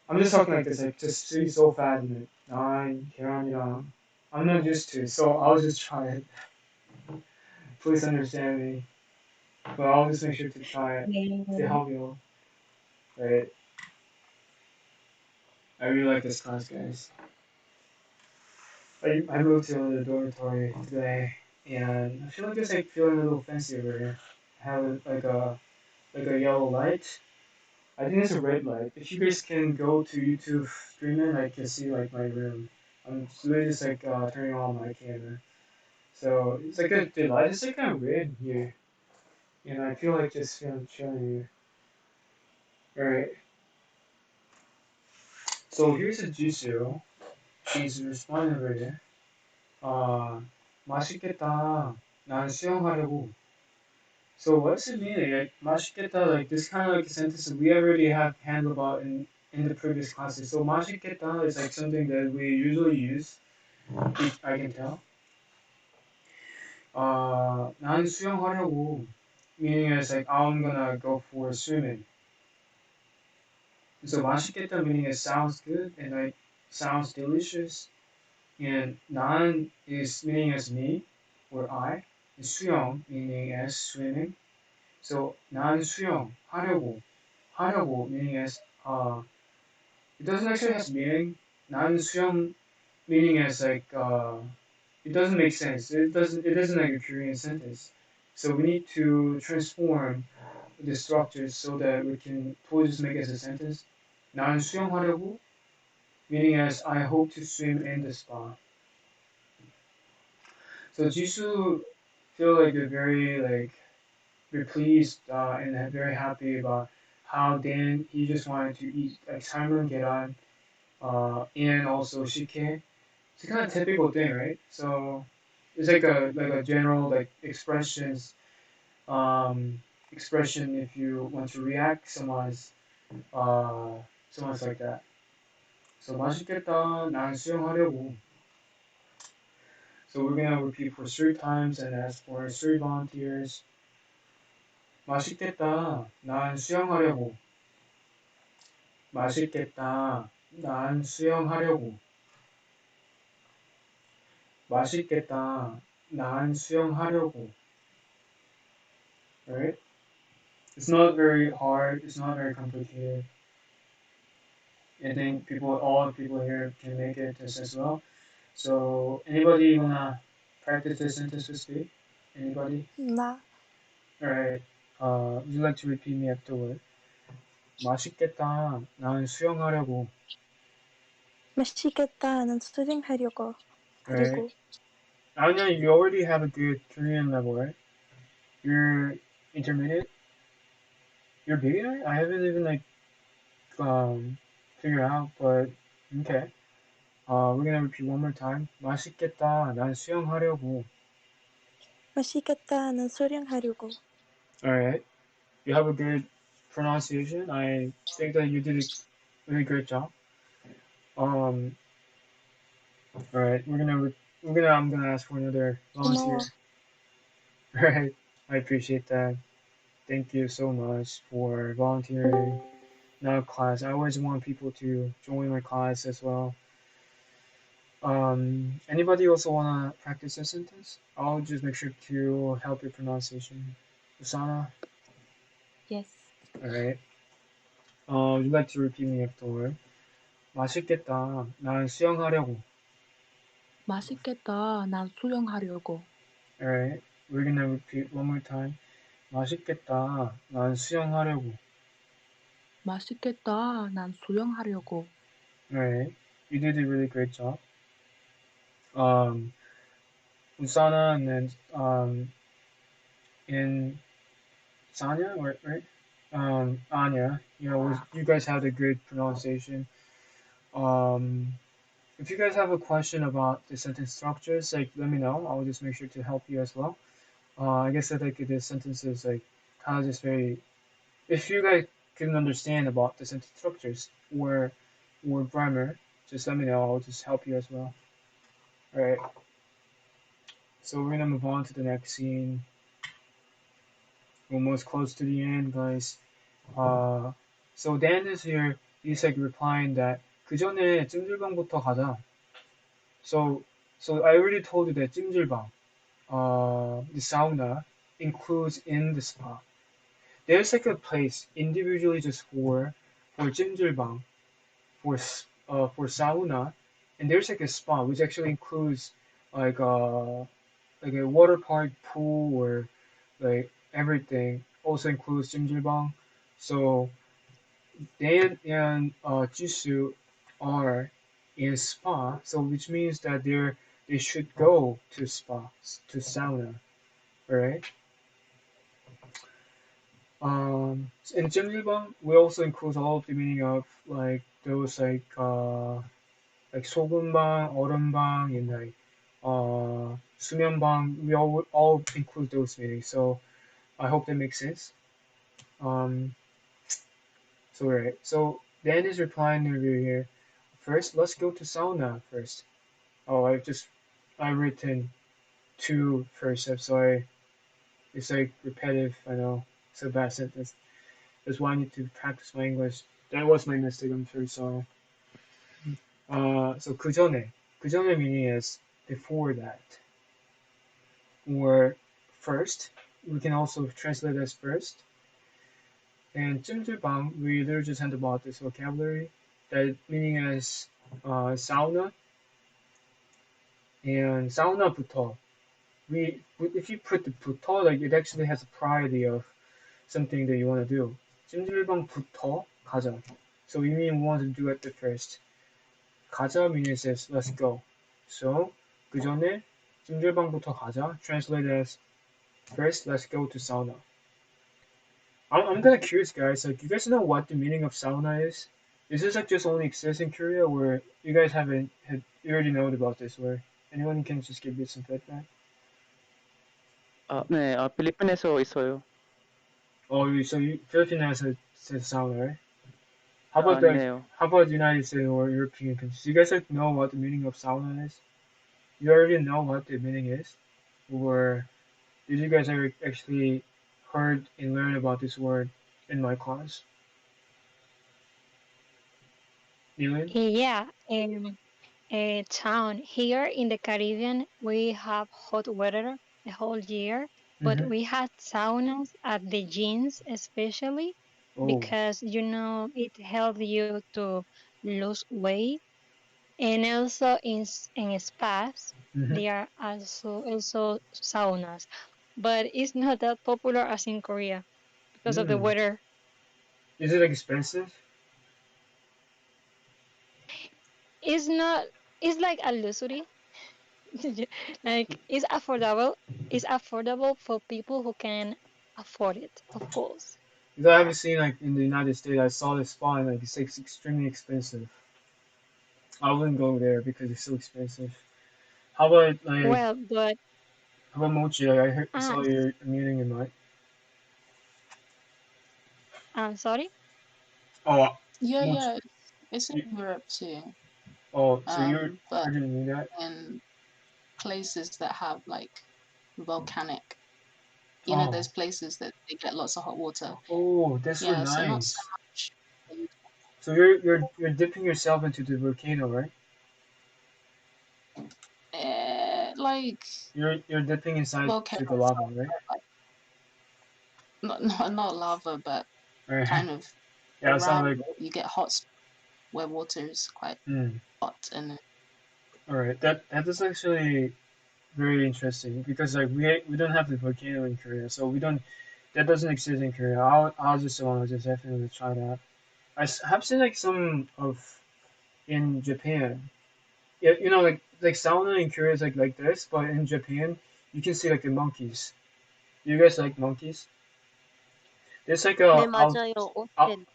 I'm just talking like this, like just speaking so fast. And 난 계란이랑 I'm not used to, it, so I'll just try it. Please understand me, but I'll just make sure to try it to help you all. Right? I really like this class, guys. I moved to another dormitory today, and I feel like it's like feeling a little fancy over here. I have like a yellow light. I think it's a red light. If you guys can go to YouTube streaming, I can see like my room. I'm literally just like turning on my camera. So it's like the light is like kind of red here, and I feel like just feeling chilling here. All right. So here's a Jisoo. She's responding over here. 아, 맛있겠다. 난 수영하려고. So what's it mean? Like, 맛있겠다, like this kind of like sentence we already have handled about in the previous classes. So 맛있겠다 is like something that we usually use. I can tell. 난 수영하려고. Meaning it's like I'm gonna go for swimming. So 맛있겠다 meaning it sounds good and like sounds delicious. And 난 is meaning as me or I. And 수영 meaning as swimming. So 난 수영하려고. 하려고 meaning as it doesn't actually have meaning. 난 수영 meaning as like it doesn't make sense. It doesn't like a Korean sentence. So we need to transform the structures so that we can totally just make it as a sentence. 난 수영하려고 meaning as I hope to swim in the spa. So Jisoo feel like they're very pleased and very happy about how Dan he just wanted to eat like salmon 계란 and also shike. It's a kind of typical thing, right? So it's like a general like expression if you want to react uh someone's like that. So 맛있겠다. 난 수영하려고. So we're gonna repeat for 3 times and ask for 3 volunteers. 맛있겠다. 난 수영하려고. 맛있겠다. 난 수영하려고. 맛있겠다. 난 수영하려고. Right? It's not very hard. It's not very complicated. I think all the people here can make it this as well. So anybody wanna practice this sentence with me? Anybody? 나 All right. Would you like to repeat me afterward? 맛있겠다. 난 수영하려고. 맛있겠다. 난 수영하려고. All right. 하려고. Anya, you already have a good Korean level, right? You're intermediate. You're beginner. I haven't even like figured out, but okay. We're gonna repeat one more time. 맛있겠다. 난 수영하려고. 맛있겠다. 난 수영하려고. All right. You have a good pronunciation. I think that you did a really great job. All right. I'm gonna ask for another volunteer. 고마워. All right. I appreciate that. Thank you so much for volunteering. Now class. I always want people to join my class as well. Anybody also wanna practice a sentence? I'll just make sure to help your pronunciation. Usana, Yes. alright. Would you like to repeat me afterward? 맛있겠다. 난 수영하려고. 맛있겠다. 난 수영하려고. Alright. We're gonna repeat one more time. 맛있겠다. 난 수영하려고. 맛있겠다. 난 수영하려고. Alright. You did a really great job. Usana and then in Sanya, right? Anya, you guys had a good pronunciation. If you guys have a question about the sentence structures, like let me know. I'll just make sure to help you as well. I guess that like the sentences like kind of just very. If you guys can understand about the sentence structures or grammar, just let me know. I'll just help you as well. All right. So we're gonna move on to the next scene. Almost close to the end, guys. So Dan is here. He's like replying that 그 전에 찜질방부터 가자. So I already told you that 찜질방, the sauna includes in the spa. There's like a place individually just for 찜질방, for sauna, and there's like a spa which actually includes like a water park, pool, or like everything. Also includes 찜질방. So Dan and Jisoo are in spa, so which means that they should go to spa, to sauna, right? In 찜질방, we also include all of the meaning of like those like 소금방, 얼음방, and like 수면방. We all include those meanings. So I hope that makes sense. Um, so right. So Dan is replying over here. First, let's go to sauna first. Oh, I written two first. I'm sorry. It's like repetitive. I know. It's a bad sentence. That's why I need to practice my English. That was my mistake. I'm very sorry. So 그 전에 meaning is before that, or first. We can also translate as first. And 찜질방, we literally just had about this vocabulary. That meaning as sauna and sauna부터. If you put the 부터, like it actually has a priority of something that you want to do. 찜질방부터 가자. So you mean we want to do it at first. 가자 means says let's go. So 그 전에 찜질방부터 가자. Translated as first let's go to sauna. I'm kind of curious, guys. Like, you guys know what the meaning of sauna is? Is this like just only exists in Korea, or you guys you already know about this, or anyone can just give me some feedback? 네, 필리핀에서 있어요. Oh, so you Philippines has sauna, right? 아니네요. How about the United States or European countries? Do you guys like know what the meaning of sauna is? You already know what the meaning is, or did you guys ever actually heard and learn about this word in my class? Neilin? Yeah, a town here in the Caribbean, we have hot weather the whole year, but Mm-hmm. we had saunas at the gyms, especially Oh. because it helps you to lose weight, and also in spas Mm-hmm. there are also saunas, but it's not that popular as in Korea because of the Mm. weather. Is it expensive? It's not. It's like a luxury. Like it's affordable for people who can afford it, of course. Because I haven't seen like in the United States. I saw this spot and like it's like extremely expensive. I wouldn't go there because it's so expensive. How about like Well, but how about mochi? Like, I uh, saw you're muting in my. I'm sorry. Oh, Yeah, mochi. yeah, it's in You, Europe too. so you're But didn't mean that. in places that have like volcanic, Oh, those places that they get lots of hot water. oh, that's really Yeah, so not so nice. much. So you're dipping yourself into the volcano, right? Like You're dipping inside to the volcanoes, lava, right? like not lava, but Right. kind of Yeah, it sounds around. like. You get hot where water is quite Mm, hot, and all right. That is actually very interesting because like we don't have the volcano in Korea, so we don't that doesn't exist in Korea. I'll just want to just definitely try that. Have seen like some of in Japan. Yeah, like sauna in Korea is like this, but in Japan you can see like the monkeys. You guys like monkeys? There's like 네, a 맞아요. out 오펜.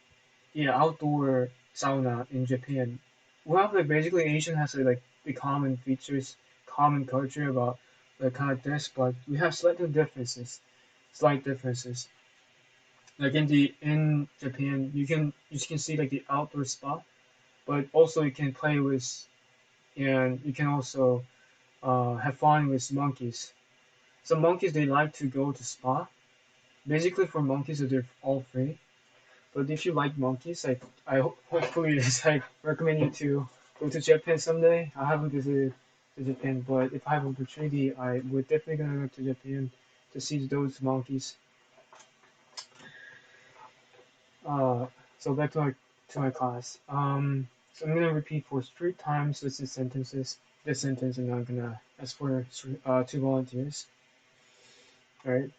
yeah outdoor sauna in Japan. We have like basically Asian has like the common features, common culture about like kind of this, but we have slight differences. Like in Japan, you can see like the outdoor spa, but also you can play with and you can also have fun with monkeys. Some monkeys they like to go to spa. Basically, for monkeys, they're all free. But if you like monkeys, hopefully it's like recommend you to go to Japan someday. I haven't visited to Japan, but if I have an opportunity, I would definitely gonna go to Japan to see those monkeys. Uh, so back to my class. So I'm gonna repeat for 3 times this sentences, this sentence, and I'm gonna ask for 2 volunteers. Alright.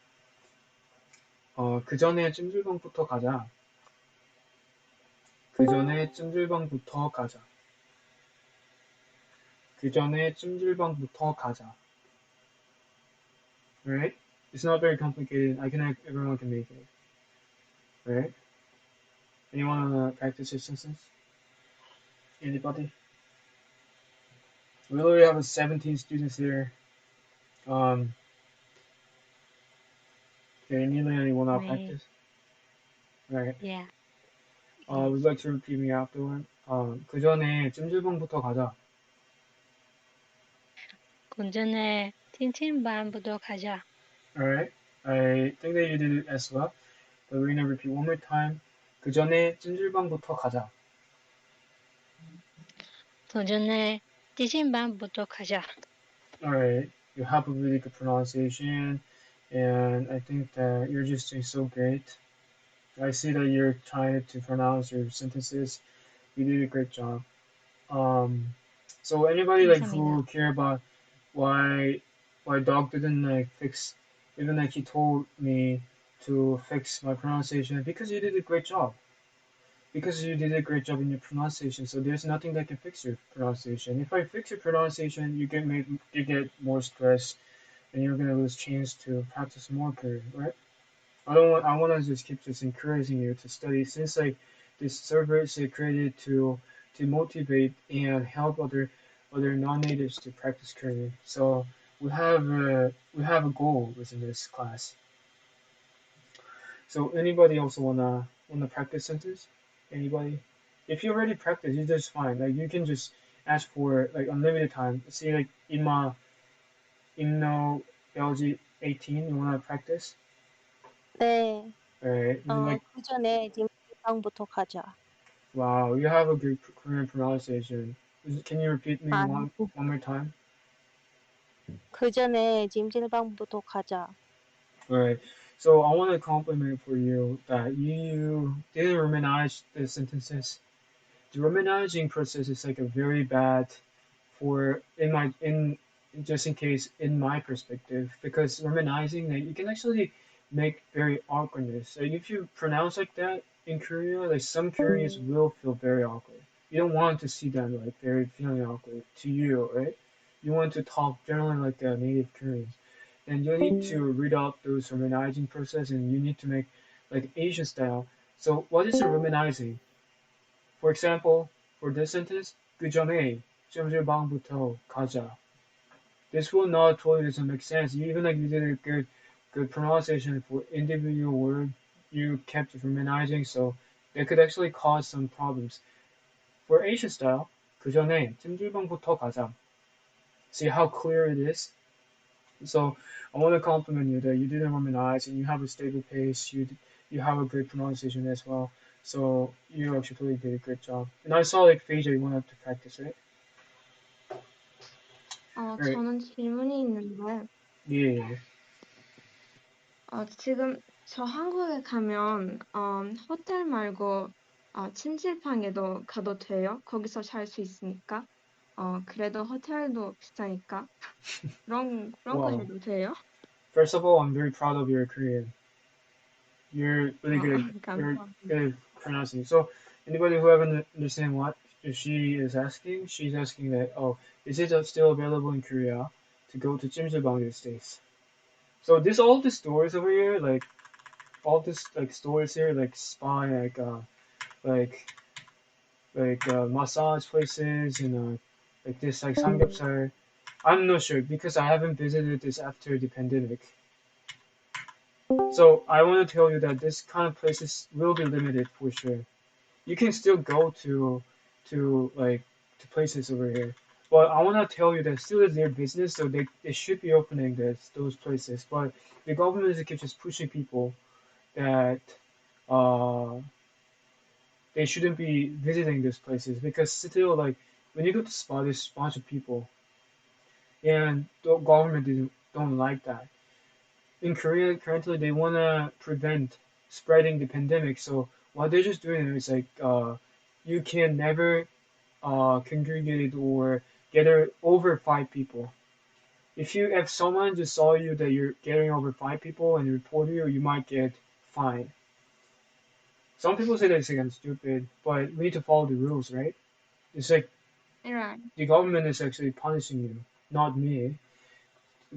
그 전에 찜질방부터 가자. 그 전에 찜질방부터 가자. 그 전에 찜질방부터 가자. Alright? It's not very complicated. Everyone can make it. Alright? Anyone wanna practice this sentence? Anybody? We literally have 17 students here. Okay, anyone wanna Me. practice? Alright. Yeah. Would you like to repeat me afterward? 그 전에 찜질방부터 가자. 그 전에 찜질방부터 가자. Alright. I think that you did it as well. But we're gonna repeat one more time. 그 전에 찜질방부터 가자. 그 전에 찜질방부터 가자. Alright. You have a really good pronunciation, and I think that you're just doing so great. I see that you're trying to pronounce your sentences. You did a great job. So anybody like who 감사합니다. care about why dog didn't like fix, even like he told me to fix my pronunciation because you did a great job. Because you did a great job in your pronunciation, so there's nothing that can fix your pronunciation. If I fix your pronunciation, you get more stress, and you're gonna lose chance to practice more period, right? I want to just keep just encouraging you to study since like this service is created to motivate and help other non-natives to practice Korean. So we have a goal within this class. So anybody also wanna practice sentence? Anybody? If you already practice, it's just fine. Like you can just ask for like unlimited time. See like Imno LG 18. You wanna practice? 네. Alright. Like 그 전에 찜질방부터 가자. wow, you have a good Korean pronunciation. Can you repeat me 아니, one more time? 그 전에 찜질방부터 가자. Alright. So I want to compliment for you that you didn't romanize the sentences. The romanizing process is like a very bad for in just in case in my perspective because romanizing like you can actually make very awkwardness. Like if you pronounce like that in Korea, like some Koreans will feel very awkward. You don't want to see them like very feeling awkward to you, right? You want to talk generally like a native Koreans, and you need to read out those romanizing process, and you need to make like Asian style. So what is a romanizing? For example, for this sentence, 그 전에 찜질방부터 가자. This will not totally doesn't make sense. Even like you did a good pronunciation for individual word, you kept romanizing, so that could actually cause some problems. For Asian style, 그 전에 찜질방부터 가자. See how clear it is? So I want to compliment you that you didn't romanize and you have a stable pace. You have a great pronunciation as well. So you actually did a great job. And I saw like Phaedra, you wanted to practice it. Right. 저는 질문이 있는데, Yeah. 지금 저 한국에 가면, 호텔 말고, 찜질방에도 가도 돼요? 거기서 잘 수 있으니까. 그래도 호텔도 비싸니까. 그런 거 Wow. 해도 돼요? First of all, I'm very proud of your Korean. You're really good. You're 감사합니다. good at pronouncing. So anybody who haven't understand what she is asking, she's asking that, oh, is it still available in Korea to go to 찜질방 these days? So this all the stores over here, like all this like stores here, like spa, like massage places and like this like samgyeopsal. I'm not sure because I haven't visited this after the pandemic. So I want to tell you that this kind of places will be limited for sure. You can still go to places over here. But I want to tell you that still is their business, so they should be opening those places. But the government is keep just pushing people that uh they shouldn't be visiting those places because still like when you go to spa, there's a bunch of people, and the government don't like that. In Korea, currently they wanna prevent spreading the pandemic, so what they're just doing is like you can never congregate or gather over 5 people. If someone just saw you that you're gathering over 5 people and report you, you might get fined. Some people say that it's like I'm stupid, but we need to follow the rules, right? It's like Right. the government is actually punishing you, not me.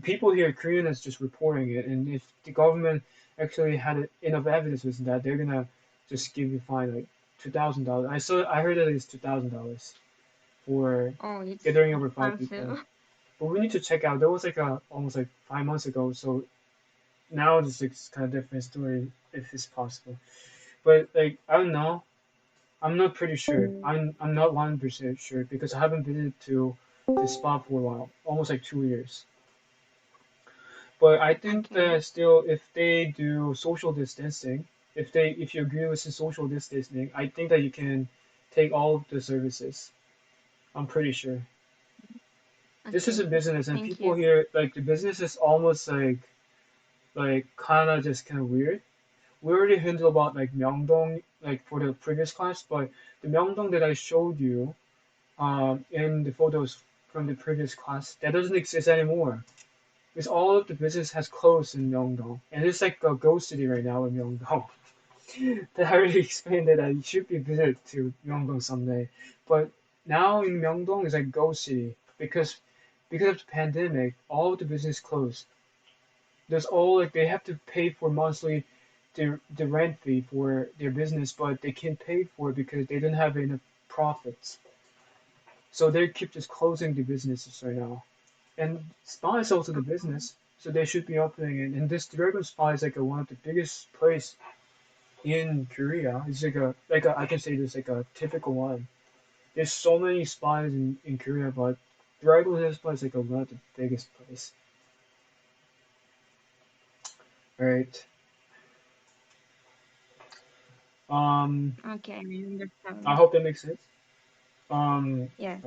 People here, Korean is just reporting it, and if the government actually had enough evidence with that, they're gonna just give you fine like $2,000. I heard that it's $2,000 for Oh, it's gathering over 5 people. expensive. But we need to check out. That was like almost like 5 months ago, so now it's like kind of different story if it's possible. But like I don't know. I'm not pretty sure. I'm not 100% sure because I haven't been to this spot for a while, almost like 2 years. But I think Okay. that still, if they do social distancing, if you agree with the social distancing, I think that you can take all of the services. I'm pretty sure. This is Okay. a business, and Thank people you. here like the business is almost like kind of just kind of weird. We already hinted about like Myeongdong like for the previous class, but the Myeongdong that I showed you in the photos from the previous class that doesn't exist anymore. Because all of the business has closed in Myeongdong, and it's like a ghost city right now in Myeongdong. That I already explained that I should be visit to Myeongdong someday, but now in Myeongdong is like ghost city because of the pandemic, all of the business closed. There's all like they have to pay for monthly the rent fee for their business, but they can't pay for it because they don't have enough profits. So they keep just closing the businesses right now. And spa is also the business, so they should be opening it. And this Dragon Spa is like one of the biggest place in Korea. It's like a I can say this like a typical one. There's so many spas in Korea, but Dragon Spa is like one of the biggest place. Right. Okay, I I understand. hope that makes sense. Um, Yeah.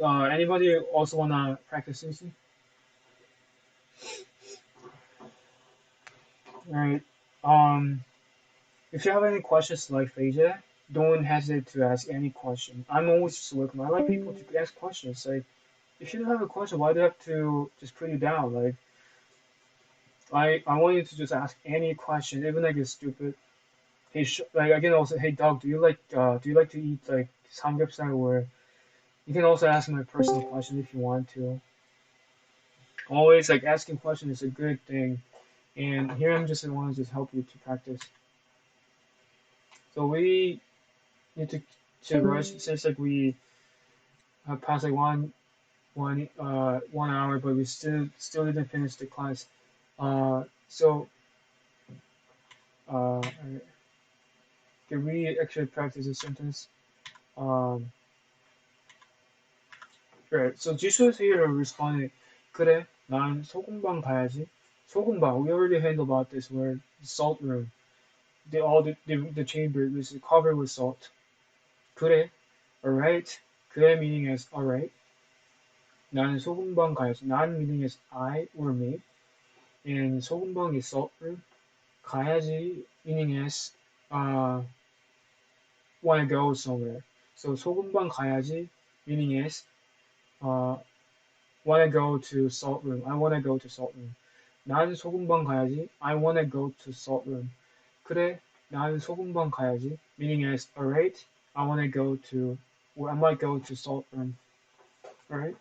Anybody also wanna practice something? All right. Um, if you have any questions like Phasia, don't hesitate to ask any question. I'm always just welcome. I like people to ask questions. Like, if you don't have a question, why do you have to just put you down? Like, I want you to just ask any question, even like it's stupid. Hey, like I can also, hey dog, do you like to eat like samgyeopsal, or you can also ask my personal question if you want to. Always like asking questions is a good thing, and here I'm just want to just help you to practice. So we need to rush since like we have passed like one hour, but we still didn't finish the class. So uh, can we actually practice a sentence? Um, right. So Jisoo is here responding. 그래, 난 소금방 가야지. 소금방. We already handled about this word. Salt room. The chamber was covered with salt. 그래, alright. 그래 meaning is alright. 나는 소금방 가야지. 난 meaning is I or me. And 소금방 is salt room. 가야지 meaning is wanna go somewhere. So 소금방 가야지 meaning is uh, wanna go to salt room. I wanna go to salt room. 난 소금방 가야지. I wanna go to salt room. 그래, 난 소금방 가야지. Meaning is alright. I wanna go to, or I might go to salt room. Alright.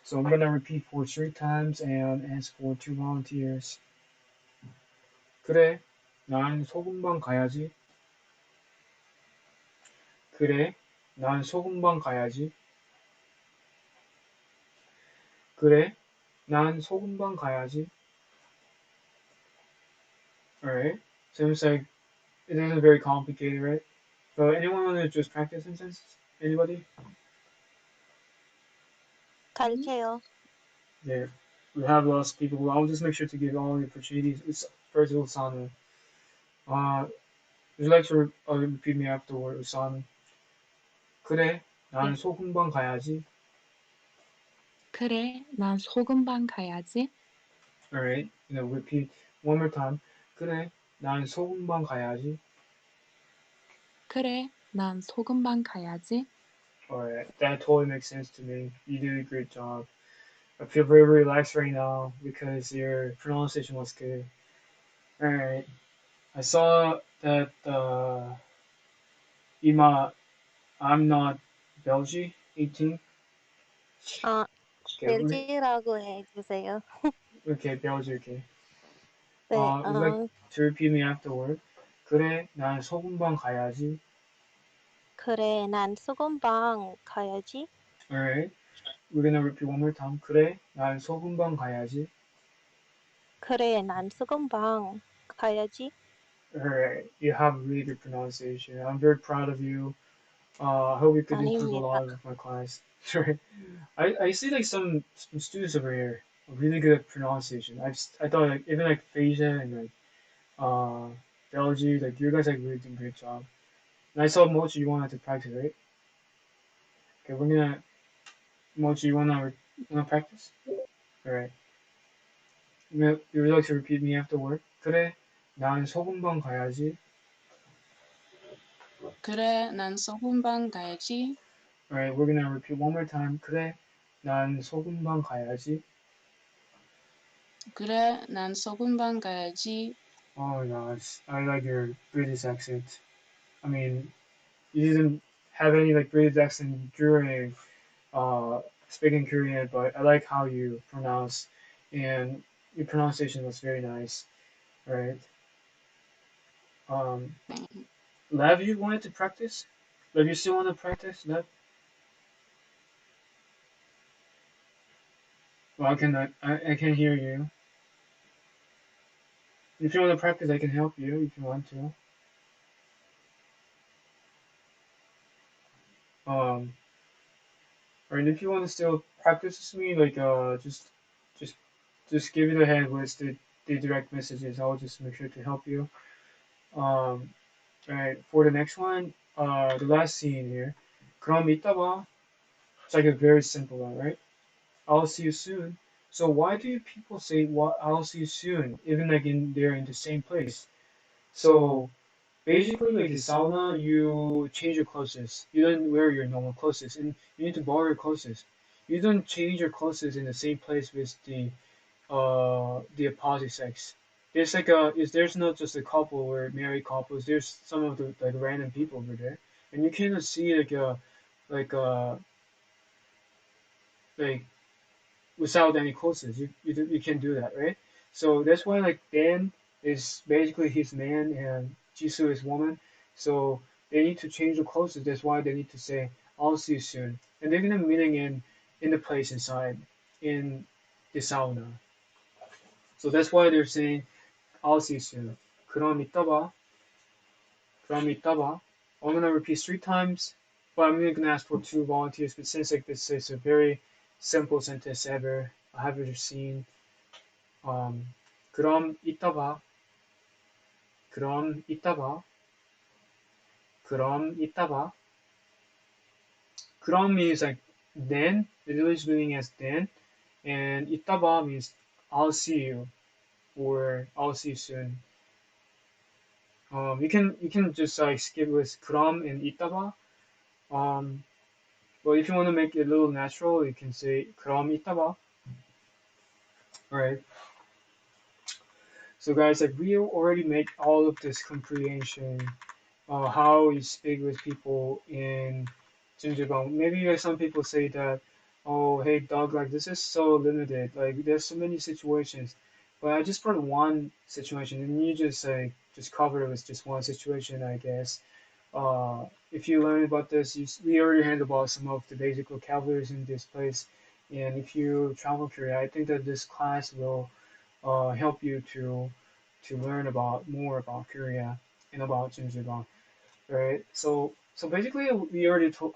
So I'm gonna repeat for 3 times and ask for 2 volunteers. 그래, 난 소금방 가야지. 그래, 난 소금방 가야지. 그래, 난 소금방 가야지. Alright. Seems like it isn't very complicated, right? So anyone want to just practice sentences? Anybody? 가르쳐요. Yeah. We have lots of people. I'll just make sure to give all the opportunities. It's first of all, Usana. Would you like to repeat me afterward, Usana? 그래, 난 네. 소금방 가야지. 그래, 난 소금방 가야지. Alright. Repeat one more time. 그래, 난 소금방 가야지. 그래, 난 소금방 가야지. Alright, that totally makes sense to me. You did a great job. I feel very relaxed right now because your pronunciation was good. Alright, I saw that Ima, I'm not Belgian, 18. 아, Okay, 벨지라고 해주세요. okay, Belgian, okay. 네, Would you like to repeat me afterward? 그래, 난 소금방 가야지. 그래, 난 소금방 가야지. Alright, we're gonna repeat one more time. 그래, 난 소금방 가야지. 그래, 난 소금방 가야지. Alright, you have really good pronunciation. I'm very proud of you. I hope you could improve a 아닙니다. lot with my class. I see like some students over here are really good at pronunciation. I thought like even like Phasia and like Belgi, like you guys like really doing a great job. And I saw Mochi, you wanted to practice, right? Okay, we're gonna Mochi, you wanna practice? Alright. You would like to repeat me afterward? 그래, 난 소금방 가야지. 그래, 난 소금방 가야지. Alright, we're gonna repeat one more time. 그래, 난 소금방 가야지. 그래, 난 소금방 가야지. Oh my gosh, I like your British accent. I mean, you didn't have any like British accent during speaking Korean, but I like how you pronounce, and your pronunciation was very nice, right? Um, Lev, you wanted to practice? Lev, you still want to practice? Lev? Well, I can hear you. If you want to practice, I can help you if you want to. Um, or if you want to still practice with me, like just just give it a hand with the direct messages. I'll just make sure to help you. Um, alright, for the next one, the last scene here. 그럼 이따 봐. It's like a very simple one, right? I'll see you soon. So why do people say what I'll see you soon, even like they're in the same place? So basically, like in sauna, you change your clothes. You don't wear your normal clothes, and you need to borrow your clothes. You don't change your clothes in the same place with the opposite sex. There's like there's not just a couple or married couples. There's some of the like random people over there, and you cannot see like uh like without any clothes. You can't do that, right? So that's why like Dan is basically his man and Jisoo is woman. So they need to change the clothes. That's why they need to say I'll see you soon, and they're gonna meeting in the place inside in the sauna. So that's why they're saying I'll see you soon. 그럼 이따 봐. 그럼 이따 봐. I'm gonna repeat 3 times, but I'm gonna ask for 2 volunteers. But since like this is a very simple sentence ever I have ever seen, 그럼 이따 봐. 그럼 이따 봐. 그럼 이따 봐. 그럼 means like then, the English meaning as then, and 이따 봐 means I'll see you or I'll see you soon. You can just like skip with 그럼 and 이따 봐. But if you want to make it a little natural, you can say 그럼 이따 봐. Alright. So guys, like we already make all of this comprehension, how you speak with people in Jinjibang. Maybe like some people say that, oh hey Doug, like this is so limited. Like there's so many situations, but I just brought one situation, and you just like just cover it with just one situation, I guess. If you learn about this, we already heard about some of the basic vocabularies in this place, and if you travel Korea, I think that this class will help you to learn about more about Korea and about Jinjigang, right? So basically, I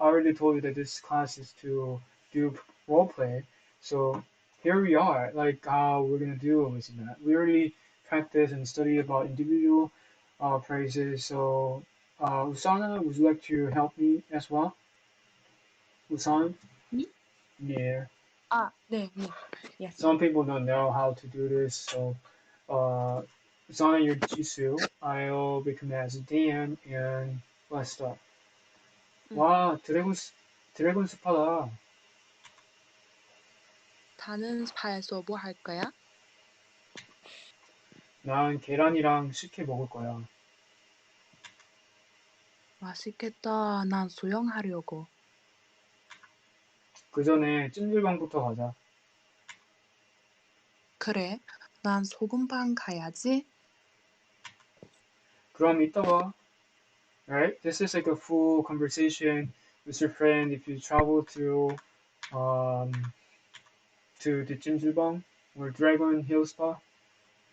already told you that this class is to do role play. So here we are, like how we're gonna do it with that. We already practice and study about individual phrases. So Usana, would you like to help me as well? Usana? Me? Yeah. 아, 네, 네. Yes. Some people don't know how to do this, so Usana, you're Jisoo. I'll become as Dan, and let's start. 와, 드래곤 스파다. 다른 스파에서 뭐 할 거야? 난 계란이랑 식혜 먹을 거야. 맛있겠다. 난 수영하려고. 그 전에 찜질방부터 가자. 그래, 난 소금방 가야지. 그럼 이따 봐. Alright, this is like a full conversation with your friend if you travel um to the 찜질방 or Dragon Hill Spa.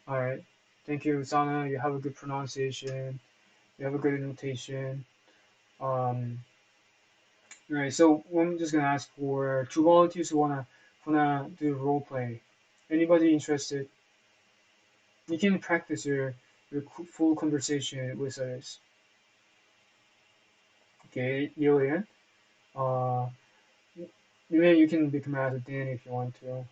Alright, thank you, Sana. You have a good pronunciation. You have a good notation. Um, alright, so I'm just gonna ask for two volunteers who wanna do role play. Anybody interested? You can practice your full conversation with others. Okay, Lillian. Uh, you can become as a Dan if you want to.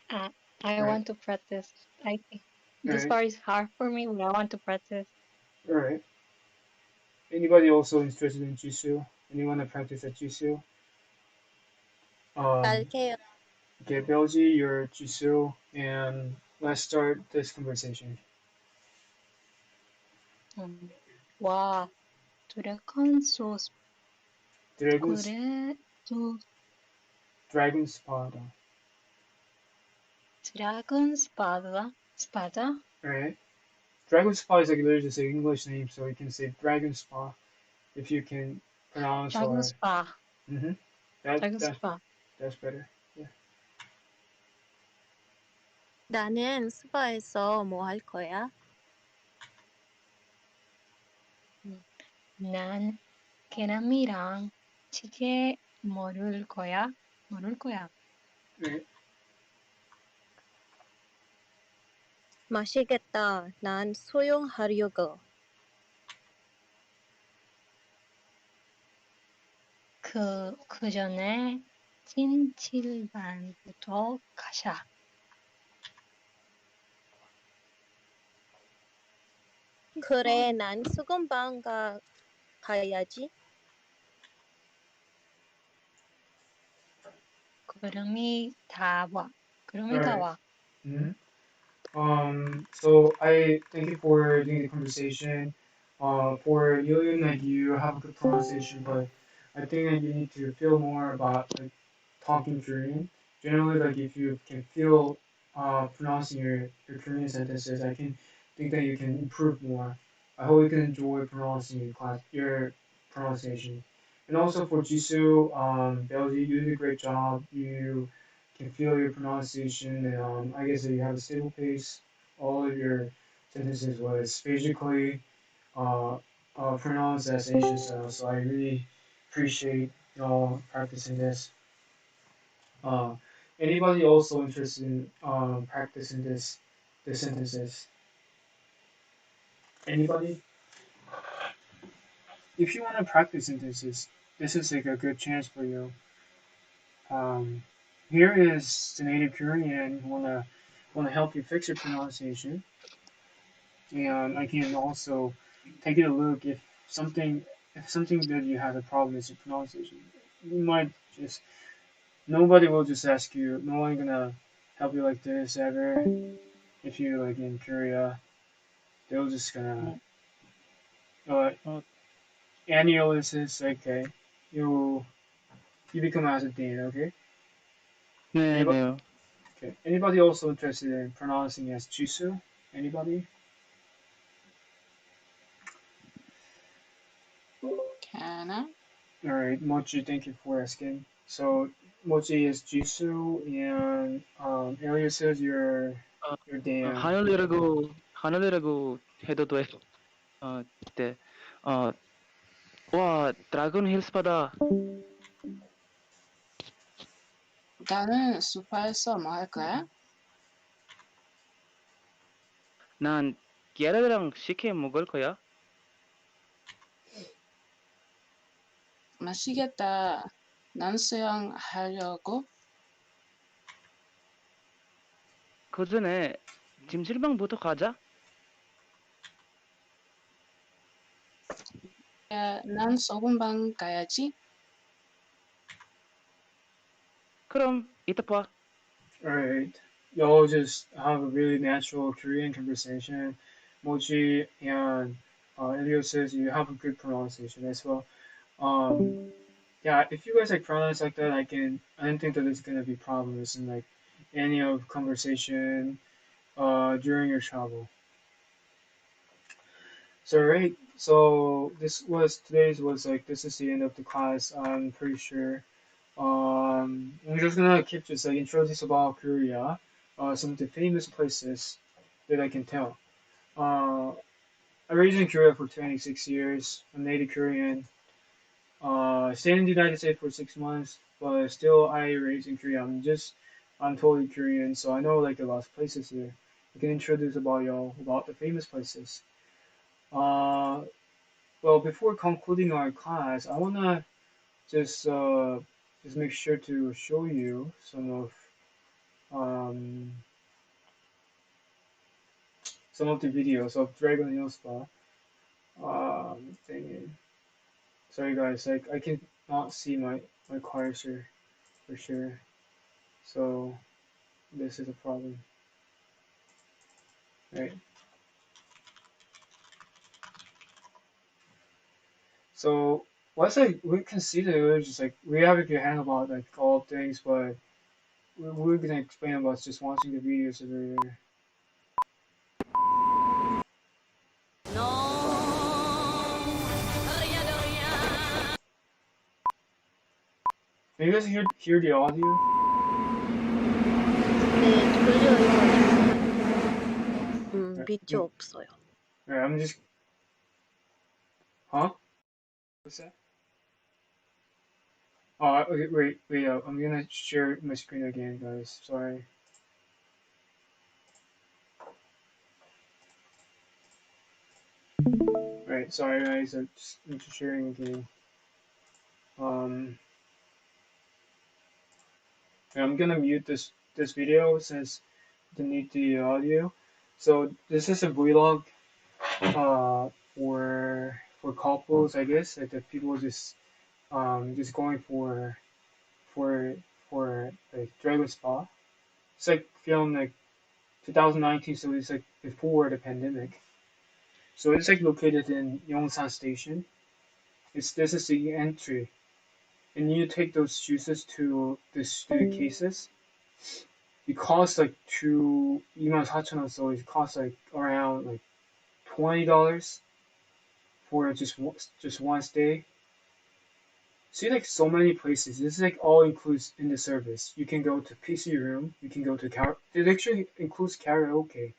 Uh, I Alright, want to practice. This alright, part is hard for me, but I want to practice. alright. Anybody also interested in Jisoo? Anyone that practice at Jisoo? Um, 갈게요. okay, Belgi, you're Jisoo, and let's start this conversation. 와, 드래곤 소스, Dragon's 그래, 소, Dragon Spada. 드래곤 스파다, Alright. Dragon Spa is like literally just an English name, so you can say Dragon Spa if you can pronounce 드래곤 or 스파, mm-hmm. That 드래곤 스파. that's better. Yeah. 나는 스파에서 뭐 할 거야? 난 계란이랑 찌개 먹을 거야. Alright. 맛있겠다. 난 수영하려고. 그 전에 찜질방부터 가자. 그래, 난 수건방 가야지. 그럼이 다 와. Alright. Mm-hmm. So I thank you for doing the conversation. For Yulian, like you have a good pronunciation, but I think that you need to feel more about like talking Korean. Generally, like if you can feel pronouncing your Korean sentences, I can think that you can improve more. I hope you can enjoy pronouncing your pronunciation. And also for Jisoo, Belgi, you did a great job. You can feel your pronunciation, and I guess that you have a stable pace. All of your sentences was basically uh, pronounced as Asian style. So I really appreciate y'all practicing this. Uh, Anybody also interested in practicing the sentences? Anybody? If you want to practice sentences, this is like a good chance for you. Um, Here is the native Korean who wanna help you fix your pronunciation, and I can also take a look if something that you have a problem is your pronunciation. You might just nobody will just ask you. No one gonna help you like this ever. If you like in Korea, they'll just gonna uh, 어, analysis. Okay, you you become as a dean. Okay. Anybody? 네네. Okay. Anybody also interested in pronouncing as Jisoo? Anybody? Kana? All right, Mochi. Thank you for asking. So Mochi is Jisoo, and Elias says you're Dan. 하늘이라고 해도 돼. 네. 어, 와, 드래곤 힐스파다. 나는 스파에서 뭐 할 거야? 난 계란이랑 식혜 먹을 거야. 맛있겠다. 난 수영하려고. 그 전에 찜질방부터 가자. 야, 난 소금방 가야지. 그럼 이따 봐. Alright. Y'all just have a really natural Korean conversation. Mochi and Elio says you have a good pronunciation as well. Yeah, if you guys like pronounce like that, I don't think that there's gonna be problems in like any of conversation during your travel. So right, so this is the end of the class. I'm pretty sure. I'm just gonna keep just like introduce about Korea, some of the famous places that I can tell. Uh, I raised in Korea for 26 years. I'm native Korean. Stayed in the United States for 6 months, but still I raised in Korea. I'm totally Korean, so I know like a lot of places here. I can introduce about y'all about the famous places. Uh, well, before concluding our class, I wanna just uh, just make sure to show you um, some of the videos of Dragon Hill Spa. Dang. Sorry guys, like I can not see my cursor for sure, so this is a problem, right? So what's like we can see that we're just like we have a good hang about like all things, but we're gonna explain about just watching the videos over there. Can you guys hear the audio? 네, 졸려요. 밑이 No. 없어요. Alright, I'm just huh? What's that? Oh, okay, wait, I'm gonna share my screen again, guys. Sorry. Right, sorry guys, I'm just sharing again. I'm gonna mute this video since I need the audio. So this is a vlog for couples, I guess, like the people just going for for like Dragon Spa. It's like filmed like 2019, so it's like before the pandemic. So it's like located in Yongsan Station. This is the entry, and you take those juices to the cases. It costs like 24,000원, so it costs like around like $20 for just one stay. See like so many places. This is like all includes in the service. You can go to PC room. You can go to it actually includes karaoke.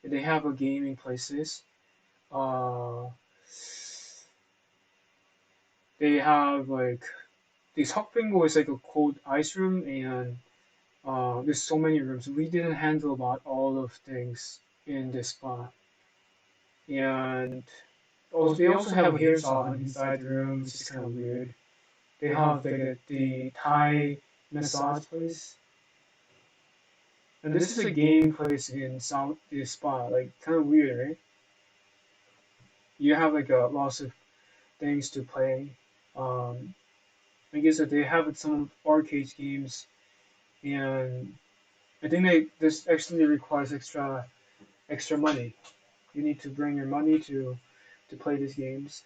They have a gaming places. Uh, they have like this Hokbingo is like a cold ice room, and there's so many rooms. We didn't handle about all of things in this spa, and also they also have a hair salon inside the room, which is kind of weird. They have like the Thai massage place, and this is a gaming place in South the spa. Like kind of weird, right? You have like a lots of things to play. Um, I guess that they have some arcade games, and I think this actually requires extra money. You need to bring your money to play these games.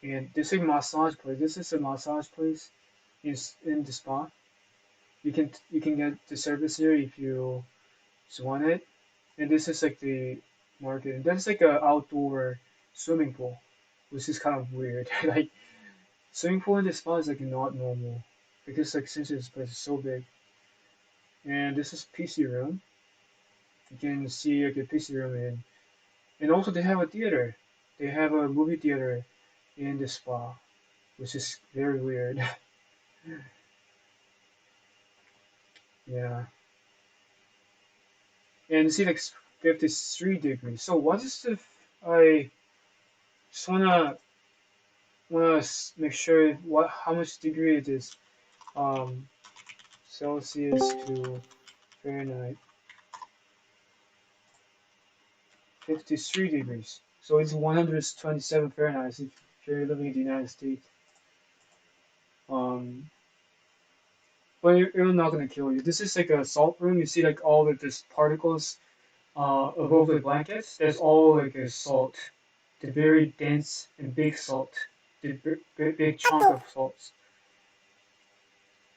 And this is a massage place. This is a massage place in the spa. You can get the service here if you just want it. And this is like the market. And that's like a outdoor swimming pool, which is kind of weird. Like swimming pool in the spa is like not normal because like since this place is so big. And this is PC room. You can see like a PC room and also they have a theater. They have a movie theater in the spa, which is very weird. Yeah. And see like 53 degrees. So what is if I just wanna make sure what how much degree it is Celsius to Fahrenheit. 53 degrees. So it's 127 Fahrenheit if if you're living in the United States. Um, but it's not gonna kill you. This is like a salt room. You see like all of these particles above the blankets. That's all like a salt, the very dense and big salt, the big chunk of salts.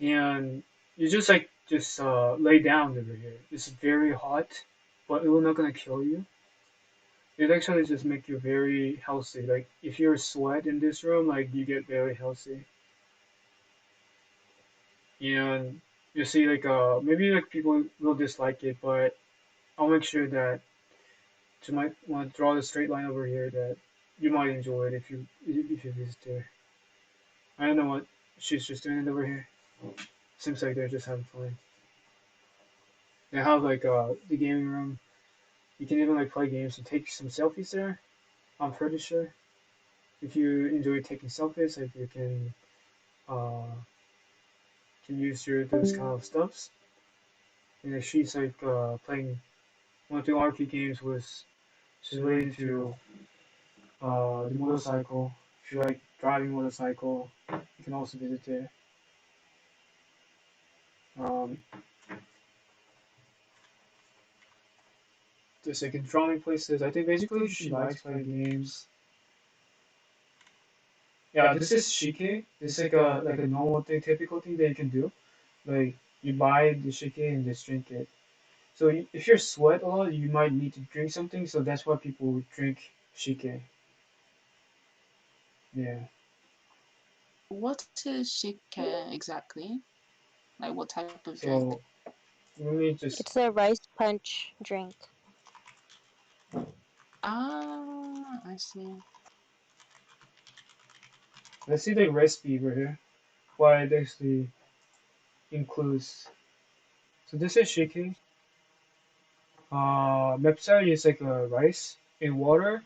And you just like just lay down over here. It's very hot, but it will not gonna kill you. It actually just make you very healthy. Like if you're sweat in this room, like you get very healthy. And you see like maybe like people will dislike it, but I'll make sure that you might want to draw the straight line over here that you might enjoy it if you visit there. I don't know what she's just doing over here. Seems like they're just having fun. They have like the gaming room. You can even like play games and take some selfies there. I'm pretty sure. If you enjoy taking selfies, like you can use your those kind of stuffs. And like, she's like playing one of the arcade games with she's way into the motorcycle. If you like driving motorcycle, you can also visit there. Um, there's like drawing places. I think basically she likes playing games. Yeah, this is shike. This is like a normal thing, typical thing that you can do. Like you buy the shike and just drink it. So if you're sweat a lot, you might need to drink something. So that's why people drink shike. Yeah. What is shike exactly? Like what type of drink? So let me just It's a rice punch drink. Ah, I see. let's see the recipe over here. What it actually includes. So this is shike. 맵쌀 is like a rice in water.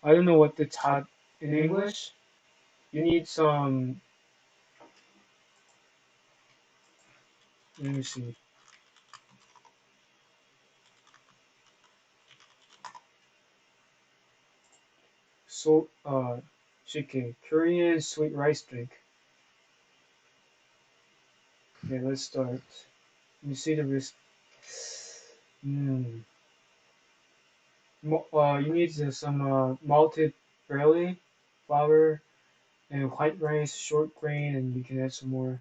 I don't know what the type in English. You need some. Let me see. So shike Korean sweet rice drink. Okay, let's start. You see the risk. Mm. You need some malted barley, flour, and white rice, short grain, and you can add some more.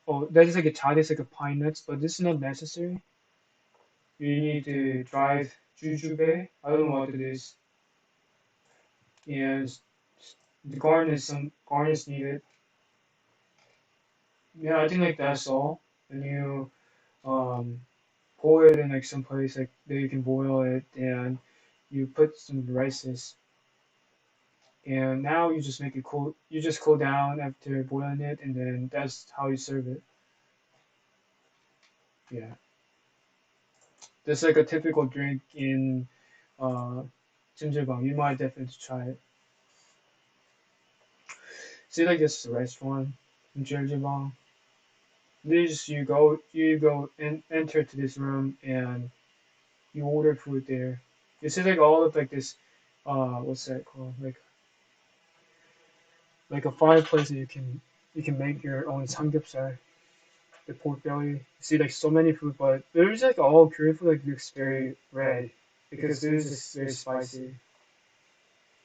Oh, that is like a chai, that's like a pine nuts, but this is not necessary. You need to dried jujube. I don't know what it is, and the garnish some garnish needed. Yeah, I think like that's all. And you um pour it in like some place like that you can boil it, and you put some rices. And now you just make it cool. You just cool down after boiling it, and then that's how you serve it. Yeah, that's like a typical drink in uh, Jjimjilbang. You might definitely try it. See, like this restaurant in Jjimjilbang. This you go and enter to this room, and you order food there. This is like all of like this. What's that called? Like a fireplace that you can make your own samgyeopsal, the pork belly. You see like so many food, but there's like all Korean food like looks very red because there's this very spicy.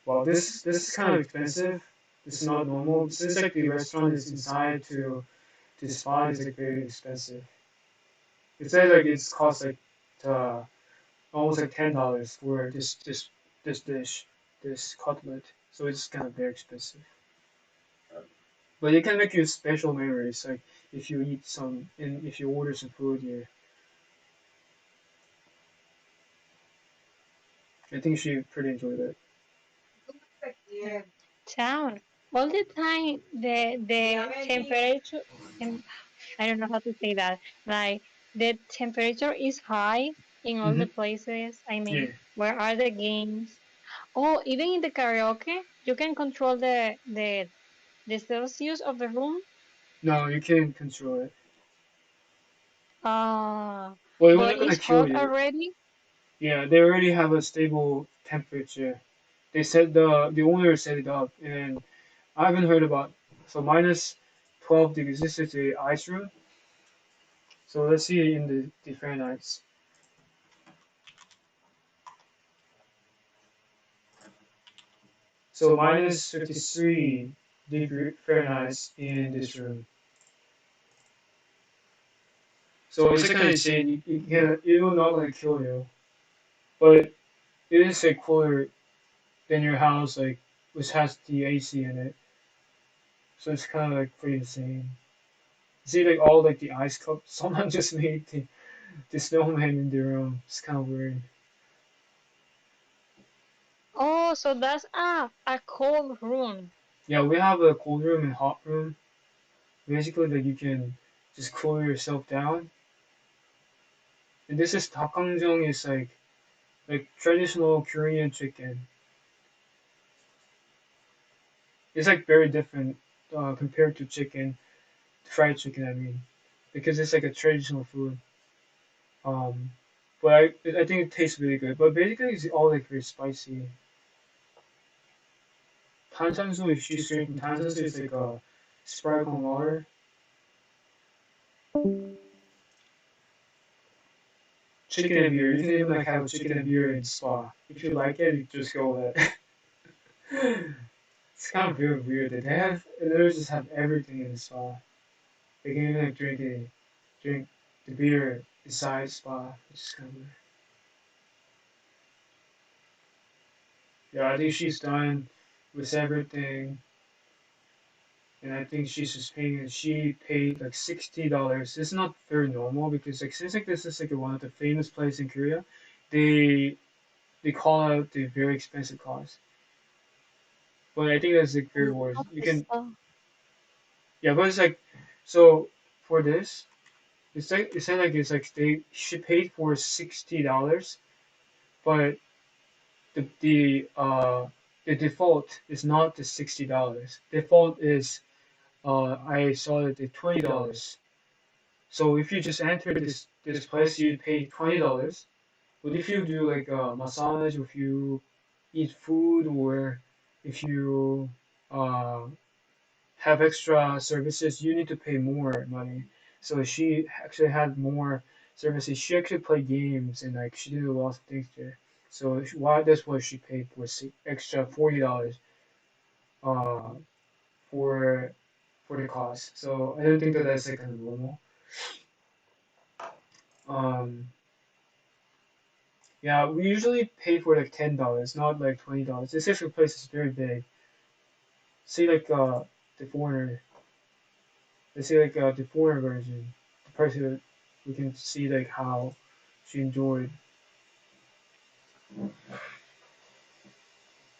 Well, this is kind of expensive. This is not normal. Since like the restaurant is inside to the spot is like very expensive. It says like it's cost like uh, almost like $10 for this dish, this cutlet. So it's kind of very expensive. But it can make you special memories, like if you eat some and if you order some food here. I think she pretty enjoyed it. Town. All the time, the temperature, I don't know how to say that. Like the temperature is high in all Hmm. the places. I Yeah. mean, where are the games? Oh, even in the karaoke, you can control the Celsius of the room. No, you can't control it. Uh, Well, it will but not gonna it's kill hot you. already. Yeah, they already have a stable temperature. they said the owner set it up, and I haven't heard about. So minus 12 degrees. This is the ice room. So let's see in the Fahrenheit. So minus 53 degree Fahrenheit in this room. So it's kind of insane. It will not like kill you, but it is like cooler than your house, like which has the AC in it. So it's kind of like pretty insane. See like all like the ice cup. Someone just made the snowman in their room. It's kind of weird. Oh, so that's a cold room. Yeah, we have a cold room and hot room. Basically, like you can just cool yourself down. And this is 닭강정 is like traditional Korean chicken. It's like very different compared to chicken, fried chicken. I mean, because it's like a traditional food. Um, but I think it tastes really good. But basically, it's all like very spicy. Tansansu, if she's drinking tansansu, it's like sparkling water. Chicken and beer. You can even like have a chicken and beer in spa. If you like it, you just go with it. It's kind of very weird that they just have everything in the spa. They can even like drink the beer inside spa, which is kind of weird. Yeah, I think she's done with everything, and I think she's just paying. And she paid like $60. It's not very normal because like since like this is like one of the famous places in Korea, they they call out the very expensive cost. But I think that's like very worth. You can 비싸. yeah, but it's like so for this. It's not like it's like she paid for $60, but the default is not the $60. Default is I saw it at $20. So if you just enter this place, you pay $20. But if you do like a massage, if you eat food, or if you uh, have extra services, you need to pay more money. So she actually had more services. She actually played games and like she did a lot of things there. So why that's what she paid for extra $40 uh for the cost. So I don't think that that's like kind of normal. Um yeah, we usually pay for like $10, not like $20. This actual place is very big. See like the foreigner. Let's say like the foreign version, the person we can see like how she enjoyed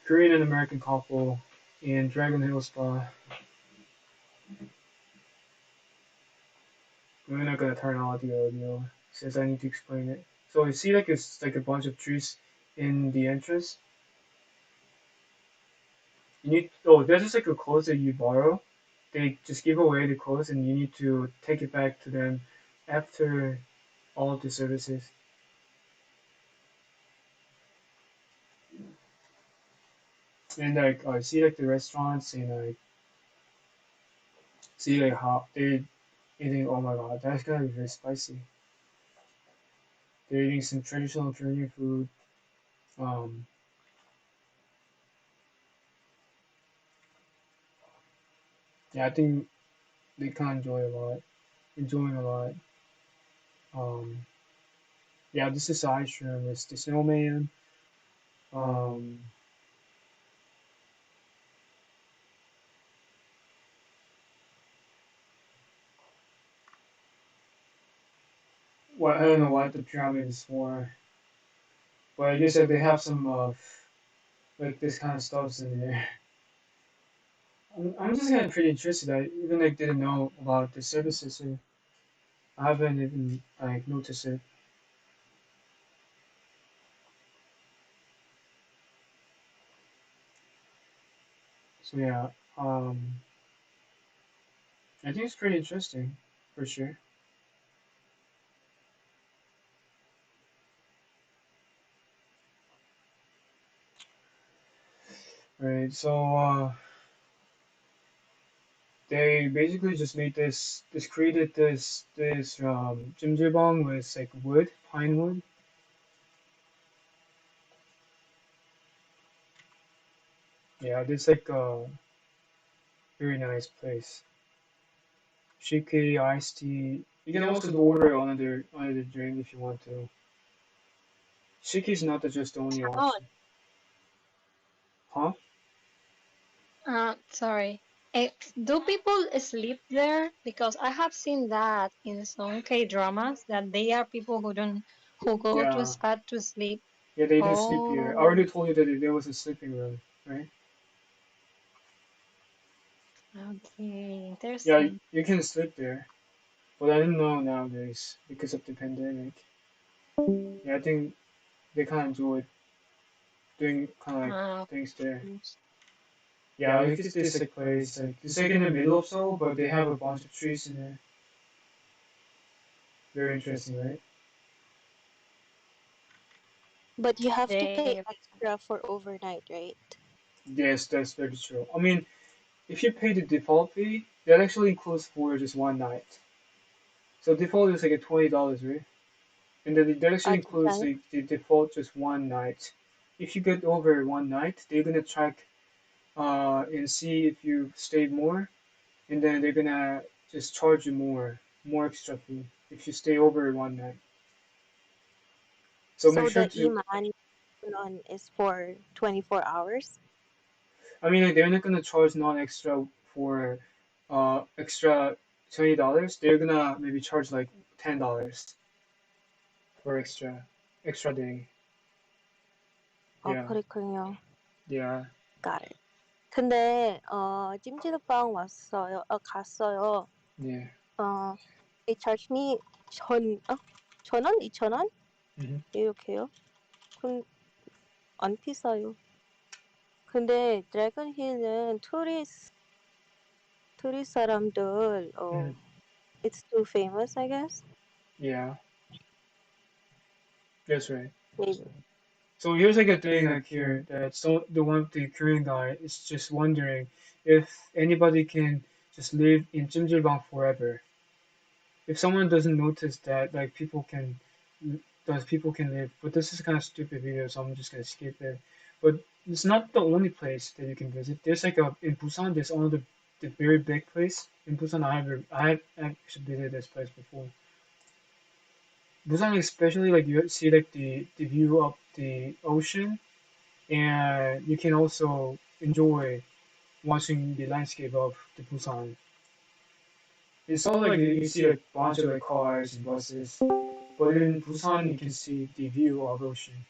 Korean and American couple in Dragon Hill Spa. We're not gonna turn on the audio since I need to explain it. So you see like it's like a bunch of trees in the entrance. You need there's just like a clothes that you borrow. They just give away the clothes and you need to take it back to them after all of the services. And like I see like the restaurants and like see like how they eating. Oh my god, that's gonna be very spicy. They're eating some traditional Korean food. Um, yeah, I think they kind of enjoying a lot. Um, yeah, this is the ice room. It's the snowman. Um, what I don't know what the pyramid is for, but I guess that they have some like this kind of stuffs in there. I'm just kind of pretty interested. I even like didn't know about the services here. I haven't even like noticed it. So yeah, I think it's pretty interesting for sure. Right. So they basically just made this created this jjimjilbang with like wood, pine wood. Yeah, it's like a very nice place. Shiki iced tea. You can also order another drink if you want to. Shiki is not just the only Oh, option. Huh? sorry. Eh, do people sleep there? Because I have seen that in some K dramas that they are people who go to a Yeah. spot to sleep. Yeah, they do sleep here. I Oh, already told you that there was a sleeping room, right? okay, Yeah, interesting. you can sleep there. But I don't know nowadays because of the pandemic. Yeah, I think they kind of enjoy doing kind of like Uh, things there. Yeah, like it's this like place, like it's like in the middle of Seoul, but they have a bunch of trees in there. Very interesting, right? But you have to pay they extra for overnight, right? Yes, that's very true. I mean, if you pay the default fee, that actually includes for just one night. So default is like a $20, right? And then that actually includes 진짜요? the default just one night. If you get over one night, they're gonna track and see if you stayed more, and then they're gonna just charge you more extra fee if you stay over one night. So make So sure the to. iman on is for 24 hours? I mean, like, they're not gonna charge non-extra for extra $20. They're gonna maybe charge like $10 for extra day. Yeah, 그렇군요. yeah, Got it. 근데 찜질방 왔어요. 갔어요. yeah. 어 they charged me 천 원, 2천 원 Hmm. 이렇게요. 근 안 비싸요. 근데 드래곤 힐은 투리스트 사람들 Hmm. it's too famous, I guess. Yeah, that's right. Maybe. So here's like a thing like here that so the one the Korean guy is just wondering if anybody can just live in Jimjilbang forever. If someone doesn't notice that like people can live, but this is kind of stupid video, so I'm just gonna skip it. But it's not the only place that you can visit. There's like a in Busan. There's another the very big place in Busan. I have actually visited this place before. Busan, especially like you see like the view of the ocean, and you can also enjoy watching the landscape of the Busan. It's all like you see a bunch of like cars and buses, but in Busan you can see the view of ocean.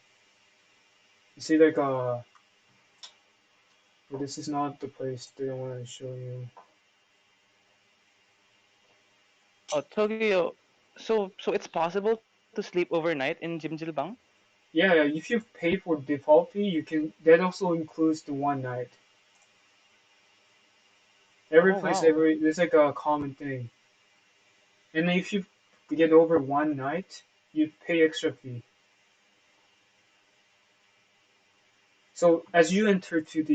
You see like but this is not the place that I want to show you. 저기요. So it's possible to sleep overnight in Jimjilbang? Yeah, yeah, if you pay for default fee, you can. That also includes the one night. Every Oh place, wow. every there's like a common thing. And if you get over one night, you pay extra fee. So as you enter to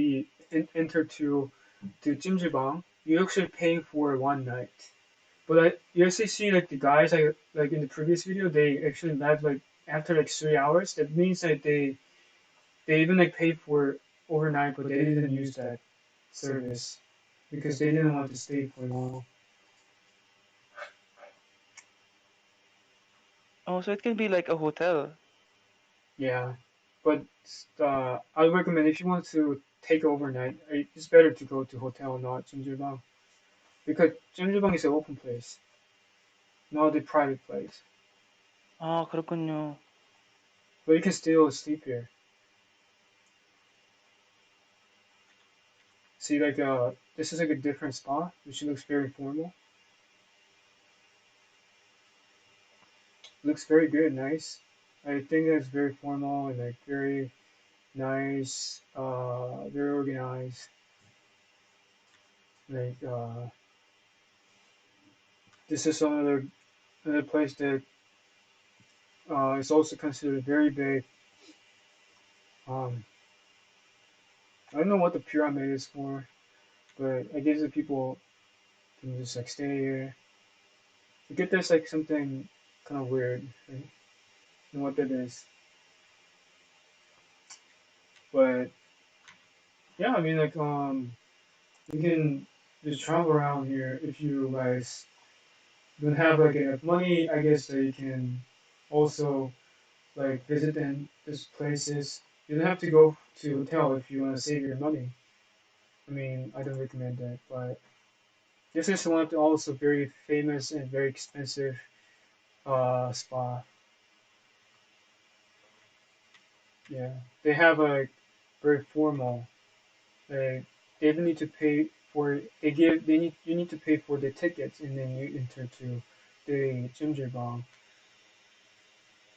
Jimjibang, you actually pay for one night. But you actually see like the guys like in the previous video, they actually left like after like 3 hours. That means that they even like paid for overnight, but they didn't use that service because they didn't want to stay for long. Oh, so it can be like a hotel. Yeah, but I recommend if you want to take overnight, it's better to go to hotel, not Jimjibang, because Jimjibang is an open place, not a private place. 아, 그렇군요. But you can still sleep here. See, like this is like a different spa, which looks very formal. Looks very good, nice. I think it's very formal and like very nice, very organized. Like this is another place that is also considered very big. Um, I don't know what the pyramid is for, but I guess the people can just like stay here. I get there's like something kind of weird, right? And what that is. But yeah, I mean like you can just travel around here if you guys don't have like enough money. I guess that you can also like visit in these places. You don't have to go to hotel if you want to save your money. I mean, I don't recommend that, but this is one of the also very famous and very expensive spa. Yeah, they have a very formal. Like they don't need to pay for. They need you need to pay for the tickets and then you enter to the 찜질방.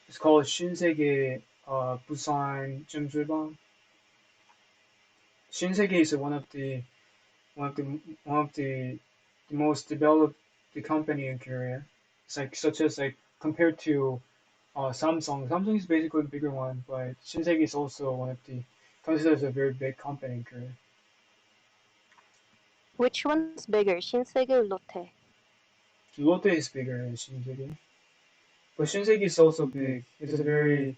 It's called 신세계 Busan 찜질방. Shinsegae is one of the one of the most developed the company in Korea. It's like such as like compared to Samsung. Samsung is basically a bigger one, but Shinsegae is also one of the considered as a very big company in Korea. Which one's bigger, Shinsegae or Lotte? Lotte is bigger than Shinsegae, but Shinsegae is also big. It's a very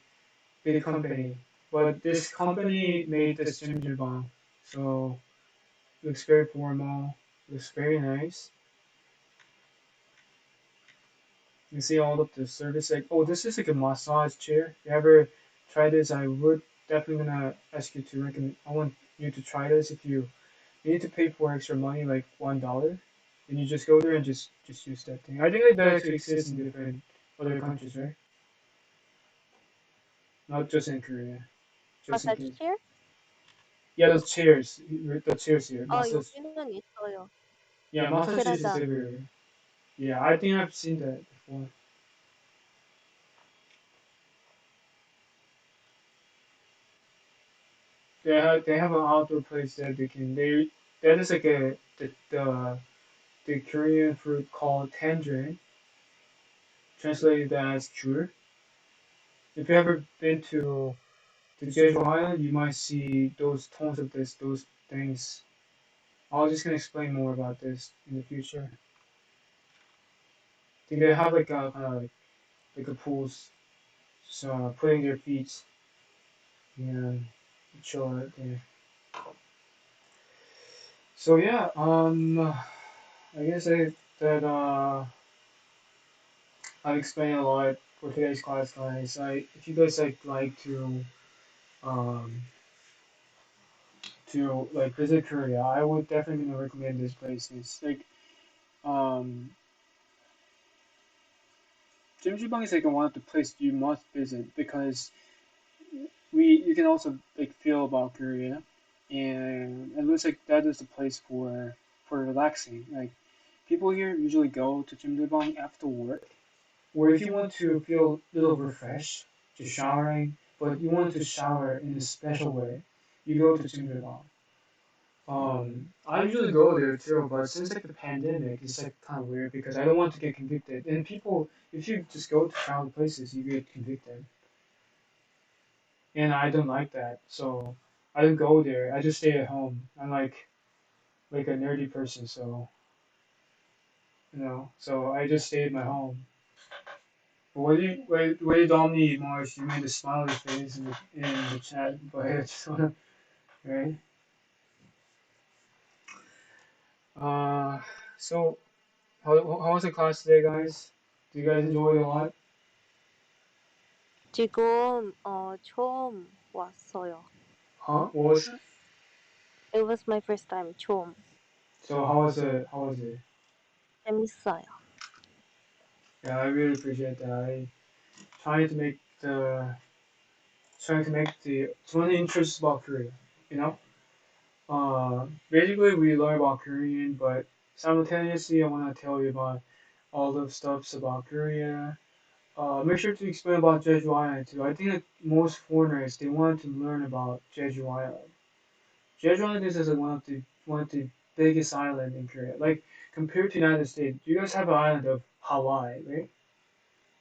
big company. But this company made this Jjimjilbang, so it looks very formal. Looks very nice. You see all of the service like oh this is like a massage chair. If you ever try this I would definitely gonna ask you to recommend I want you to try this if you need to pay for extra money like $1 and you just go there and just use that thing. I think like that actually exists in different other countries, right? Not just in Korea. Just in Massage case. chair? Yeah, the chairs here. 어, Massage. 여기는 있어요. Yeah, massage chairs is 프라자. everywhere. Yeah, I think I've seen that before. They have an outdoor place that they can they that is like a the Korean fruit called tangerine, translated as 귤. If you ever been to Jeju Island, you might see those tons of those things. I was just gonna explain more about this in the future. I think they have like a kind of like a pools, so putting their feet and chill right there. So yeah, I guess that I've explained a lot for today's class, guys. If you guys like um to like visit Korea, I would definitely gonna recommend these places. Like um, Jimjibang is like one of the places you must visit because you can also like feel about Korea, and it looks like that is the place for relaxing. Like people here usually go to Jimjibang after work, or if you want to feel a little refreshed, just showering, but you want to shower in a special way, you go to Jimjibang. I usually go there too, but since like the pandemic, it's like kind of weird because I don't want to get convicted. And people, if you just go to travel places, you get convicted, and I don't like that. So I don't go there. I just stay at home. I'm like a nerdy person, so so I just stay at my home. But what do you Dominique Marsh? You made a smiley face in the chat, but I just wanna right. Uh, so how was the class today, guys? Do you guys enjoy it a lot? 지금 처음 왔어요. Huh? What was it? It was my first time 처음. So how was it? How was it? 재밌어요. Yeah, I really appreciate that. Trying to make the trying to make the trying to interest about Korea. You know, basically we learn about Korean, but simultaneously I want to tell you about all the stuffs about Korea. Make sure to explain about Jeju Island too. I think that most foreigners they want to learn about Jeju Island. Jeju Island is one of the biggest island in Korea. Like compared to United States, you guys have an island of Hawaii, right?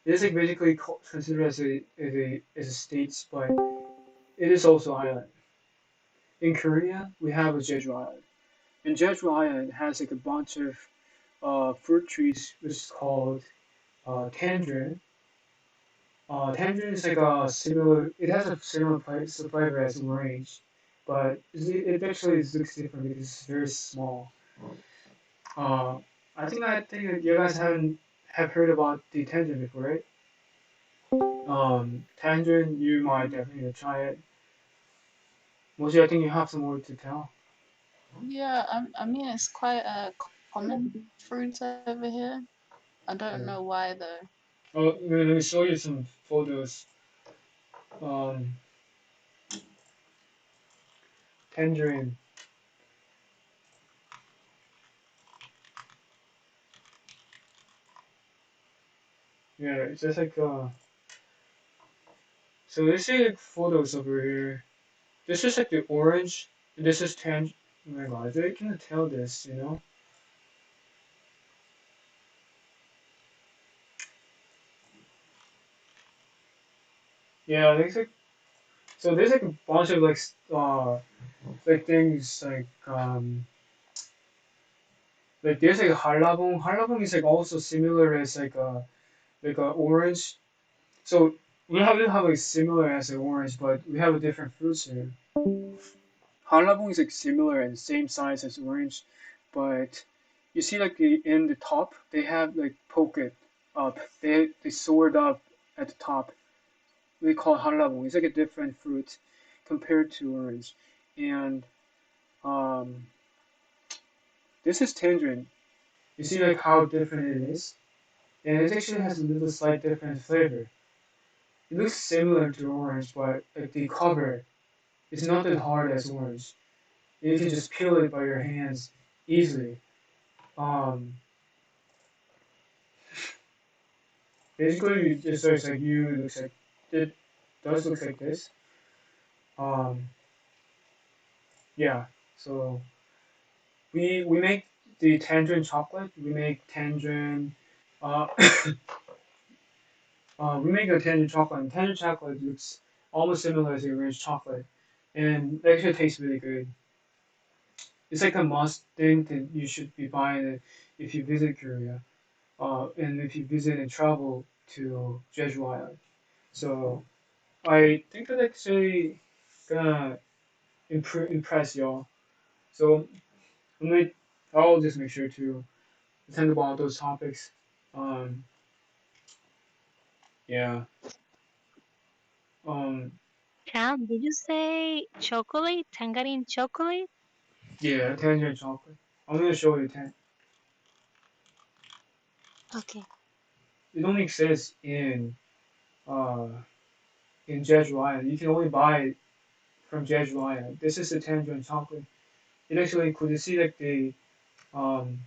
It is like basically considered as a states, but it is also island. in Korea we have a Jeju Island, and Jeju Island has like a bunch of fruit trees, which is called tangerine. Tangerine is like a similar. It has a similar flavor as orange, but it actually looks different because it's very small. Uh, I think that you guys haven't have heard about the tangerine before, right? Tangerine, you might definitely try it. Moji, I think you have some more to tell. Yeah, I mean it's quite a common fruit over here. I don't Yeah. know why though. Oh, let me show you some photos. Um, tangerine. Yeah, it's just like so this is like photos over here. This is like the orange. And this is tang. Oh my god, I cannot tell this, you know? Yeah, there's like so there's like a bunch of like things like there's like a hallabong. Hallabong is like also similar as like a orange. So we have like similar as an orange, but we have a different fruits here. Hallabong is like similar and same size as orange, but you see like in the top they have like poke it up. They soared up at the top. We call it hallabong. It's like a different fruit compared to orange, and um, this is tangerine. You see like how different it is, and it actually has a little slight different flavor. It looks similar to orange, but like the cover is not that hard as orange. You can just peel it by your hands easily. Um, Basically, it just looks like you. It looks like it does look like this. Um, yeah. So we make the tangerine chocolate. We make tangerine. Uh, we make a tangerine chocolate. And tangerine chocolate looks almost similar to orange chocolate, and it actually tastes really good. It's like a must thing that you should be buying it if you visit Korea. And if you visit and travel to Jeju Island. So I think that actually gonna impress y'all. So I'm gonna, I'll just make sure to think about those topics. Um, yeah. Um, Cam, did you say chocolate? Tangerine chocolate? yeah, tangerine chocolate. I'm gonna show you ten. Okay. It only exists uh in Jeju Island. You can only buy it from Jeju Island. This is the tangerine chocolate. It actually could you see like the um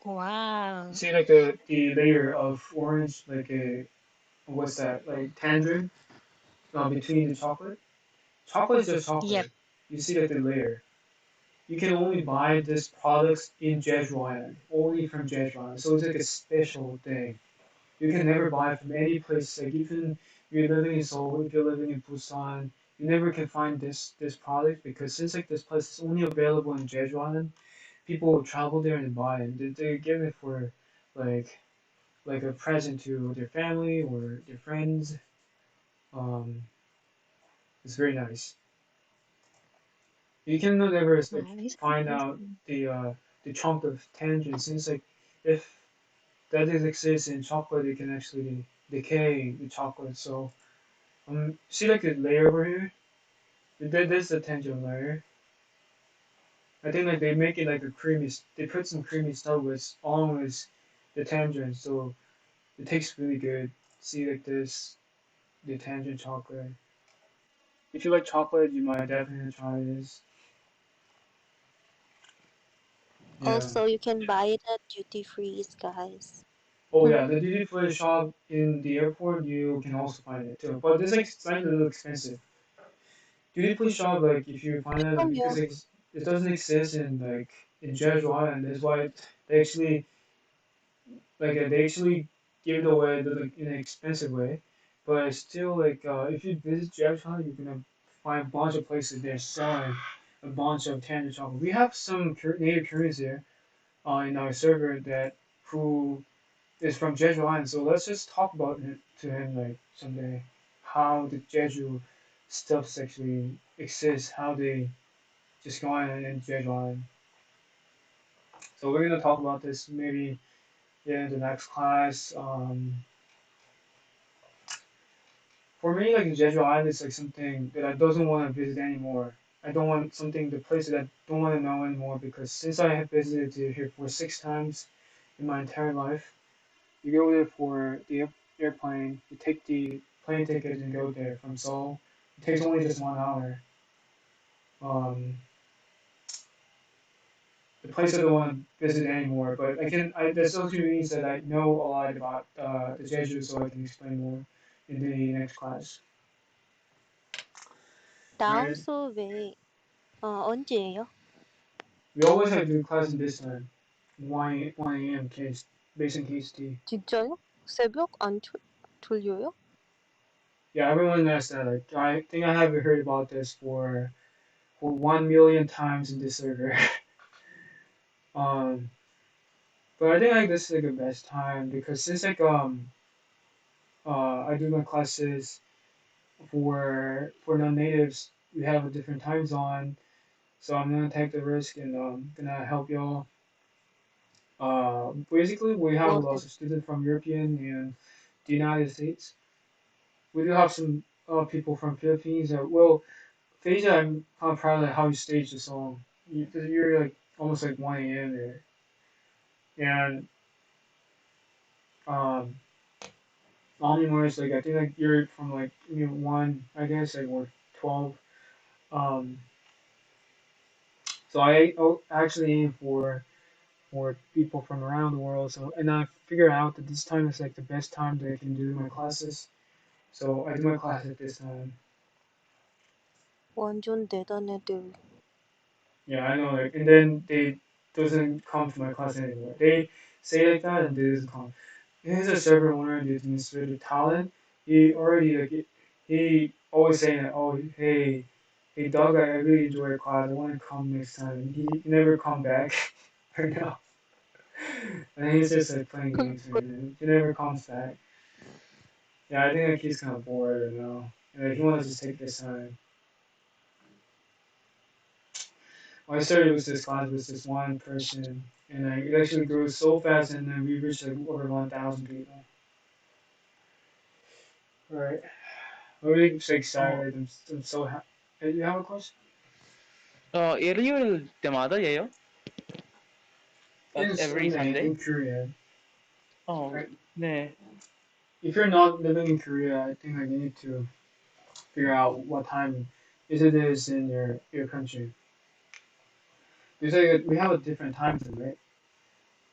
Wow. see like the layer of orange like a what's that like tangerine between the chocolate. Chocolate is just Yep. chocolate. You see like the layer. You can only buy this products in Jeju Island, only from Jeju Island. So it's like a special thing. You can never buy it from any place. Like even if you're living in Seoul, if you're living in Busan, you never can find this product because since like this place is only available in Jeju Island, people will travel there and buy it. They give it for like like a present to their family or their friends. Um, it's very nice. You cannot ever like Wow, it's find out interesting. the chunk of tangent since like if that is exists in chocolate, it can actually decay the chocolate. So see like the layer over here. This is the tangent layer. I think like they make it like a creamy. They put some creamy stuff with along with the tangent, so it tastes really good. See like this the tangent chocolate. If you like chocolate, you might definitely try this. Yeah. Also, you can buy it at duty frees, guys. Oh yeah, the duty free shop in the airport you can also find it too, but it's like slightly a little expensive. Duty free shop like if you find it because it doesn't exist in Jeju Island, that's why they actually give it away in an expensive way, but still like if you visit Jeju, you're gonna find a bunch of places there selling a bunch of tangy chocolate. We have some native Koreans here in our server that who is from Jeju Island, so let's just talk about it to him like someday how the Jeju stuffs actually exist, how they just go on in Jeju Island. So we're gonna talk about this maybe in the next class. For me, like Jeju Island is like something that I doesn't want to visit anymore. I don't want something the place that I don't want to know anymore because since I have visited it here for 6 times in my entire life, you go there for the airplane, you take the plane ticket and go there from Seoul. It takes only just 1 hour. Um, the place I don't want to visit anymore, but I can. That also means that I know a lot about the Jeju, so I can explain more in the next class. 다음 Right? 수업에 언제예요? We always have to do class in this time, 1 a.m. case based in KST. 진짜요? 새벽 안 졸려요? Yeah, everyone knows that. Like, I think I have heard about this for 1 million times in this server. um, but I think like this is like the best time because since like I do my classes for non-natives, we have a different time zone, so I'm gonna take the risk and gonna help y'all. Basically, we have a lot of students from European and the United States. We do have some people from Philippines. Well, Phasia, I'm kind of proud of how you staged the song. You're like almost like 1 a.m. there, and um, Omnimore like I think like you're from like 1, I guess like or 12. Um, so actually aim for people from around the world. So and I figure out that this time is like the best time that I can do my classes. So I do my class at this time. 완전 대단해들. Yeah, I know. Like, and then they doesn't come to my class anymore. They say like that, and they doesn't come. He's a server owner, the administrative talent. He already like he always saying that, oh hey Doug, I really enjoy your class. I want to come next time. He never come back right now. And he's just like playing games and he never comes back. Yeah, I think like he's kind of bored right now. And like, he wants to just take this time. When I started with this class with this one person, and like, it actually grew so fast, and then we reached like over 1,000 people. Right. I'm really so 어, excited. I'm so happy. You have a question? 일요일 때마다 예요? Like In every Sunday Sunday? in Korea, 어, right? 네. If you're not living in Korea, I think like you need to figure out what time it is in your country. Because like, we have a different time zone, right?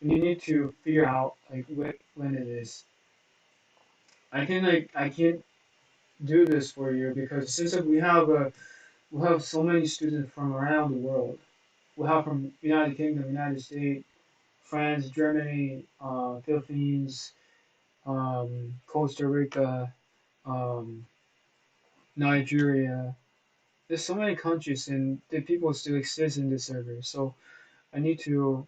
And you need to figure out like when it is. I can't do this for you because since we have so many students from around the world. We have from United Kingdom, United States, France, Germany, Philippines, Costa Rica, um, Nigeria. There's so many countries, and the people still exist in this server. So I need to.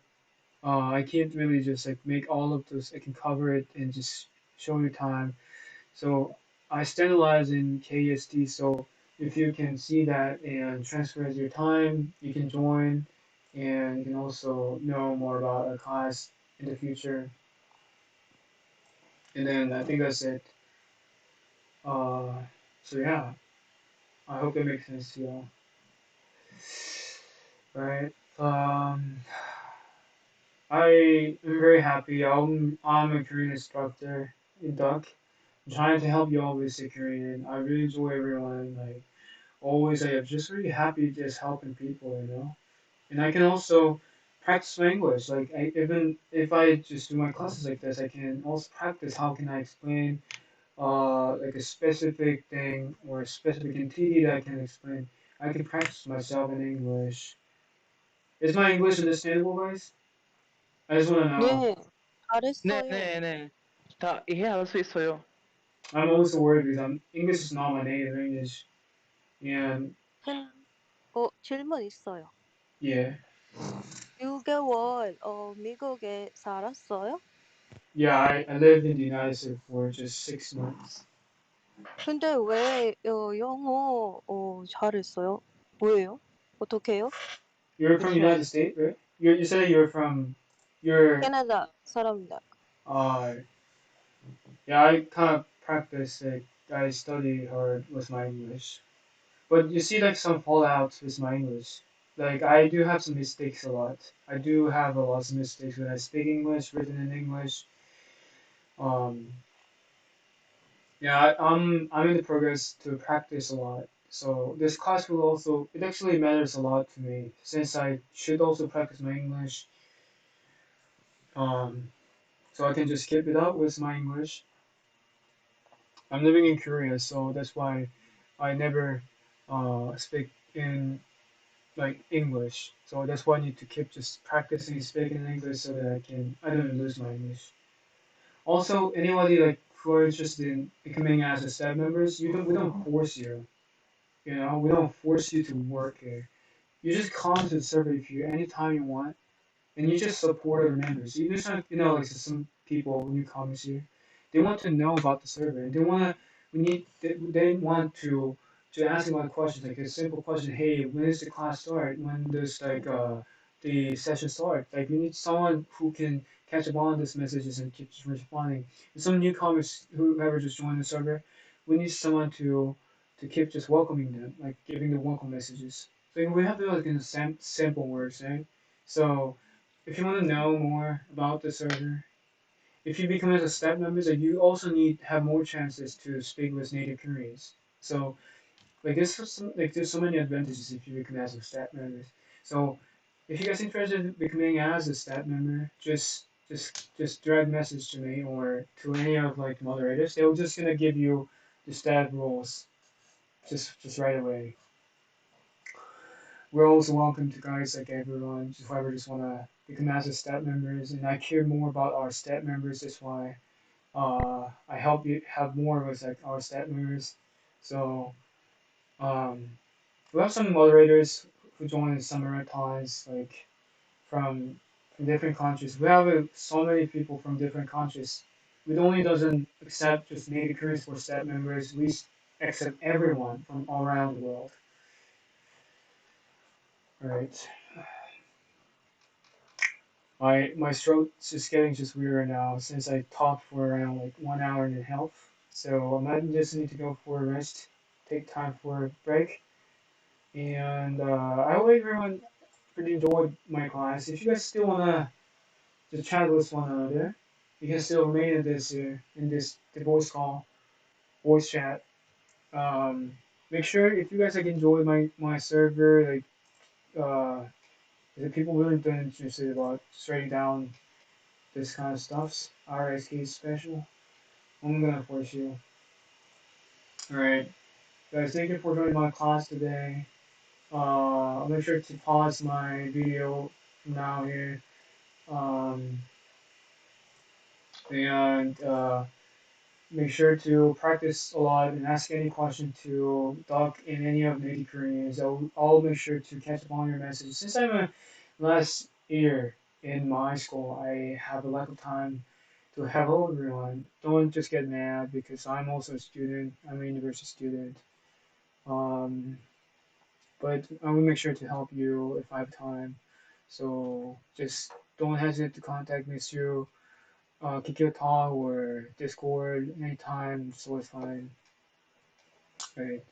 I can't really just like make all of those. I can cover it and just show you time. So I standardize in KST. So if you can see that and transfer as your time, you can join, and you can also know more about a class in the future. And then I think that's it. Uh, so yeah, I hope that makes sense to you all. Right. I am very happy. I'm a Korean instructor in Duck. I'm trying to help you all with Korean. I really enjoy everyone. Like always, I'm just really happy just helping people. And I can also practice my English. Like even if I just do my classes like this, I can also practice. How can I explain like a specific thing or a specific entity that I can explain? I can practice myself in English. Is my English understandable, guys? I just want to know. 네, 잘했어요. 네네네. 다 이해할 수 있어요. I'm also worried because English is not my native English. And 질문 있어요. yeah, 6개월 미국에 살았어요? yeah, I lived in the United States for just 6 months. 근데 왜 영어 잘했어요? 뭐예요? 어떻게 해요? You're from the 그쵸. United States, right? You said you're from, you're, 캐나다 사람이다. uh, yeah, I kind of practice, like, I study hard with my English. But you see, like, some fallouts with my English. Like, I do have some mistakes a lot. I do have a lot of mistakes when I speak English, written in English. Um, yeah, I'm in the progress to practice a lot. So this class will also, it actually matters a lot to me since I should also practice my English. Um, so I can just keep it up with my English. I'm living in Korea, so that's why I never speak in like English. So that's why I need to keep just practicing speaking English so that I don't lose my English. Also, anybody like who are interested in becoming as a staff members, we don't force you. You know, we don't force you to work here. You just come to the server if you anytime you want, and you just support our members. You just you know like some people newcomers here, they want to know about the server. They wanna they want to ask about questions like a simple question. Hey, when does the class start? When does like the session start? Like we need someone who can catch up on these messages and keep responding. And some newcomers whoever just joined the server, we need someone to keep just welcoming them, like giving the welcome messages. So we have to like in simple words, right? So if you want to know more about the server, if you become as a staff member, then you also need have more chances to speak with native Koreans. So like there's so many advantages if you become as a staff member. So if you guys interested in becoming as a staff member, just direct message to me or to any of like moderators. They're just gonna give you the staff rules just right away. We're also welcome to guys like everyone, just whoever just wanna become as a staff members, and I care more about our staff members. That's why I help you have more of us like our staff members. So um, we have some moderators who join in summer times, like from from different countries. We have so many people from different countries. We only doesn't accept just native Koreans for staff members. We accept everyone from all around the world. All right. My throat's just getting just weirder now since I talked for around like 1 hour and a half. So I might just need to go for a rest, take time for a break. And I hope everyone pretty enjoyed my class. If you guys still wanna just chat with one another, you can still remain in this the voice call, voice chat. Um, make sure if you guys like enjoy my server, like if people really don't interested about just writing down this kind of stuffs. RSK special. I'm gonna force you. Alright, guys, thank you for joining my class today. I'll make sure to pause my video from now here. Um, and make sure to practice a lot and ask any question to Doc and any of the Koreans. I'll make sure to catch up on your messages. Since I'm a last year in my school, I have a lack of time to hello everyone. Don't just get mad because I'm also a student. I'm a university student. Um, but I will make sure to help you if I have time. So just don't hesitate to contact me through Kikyo Talk or Discord anytime. It's always fine. Right.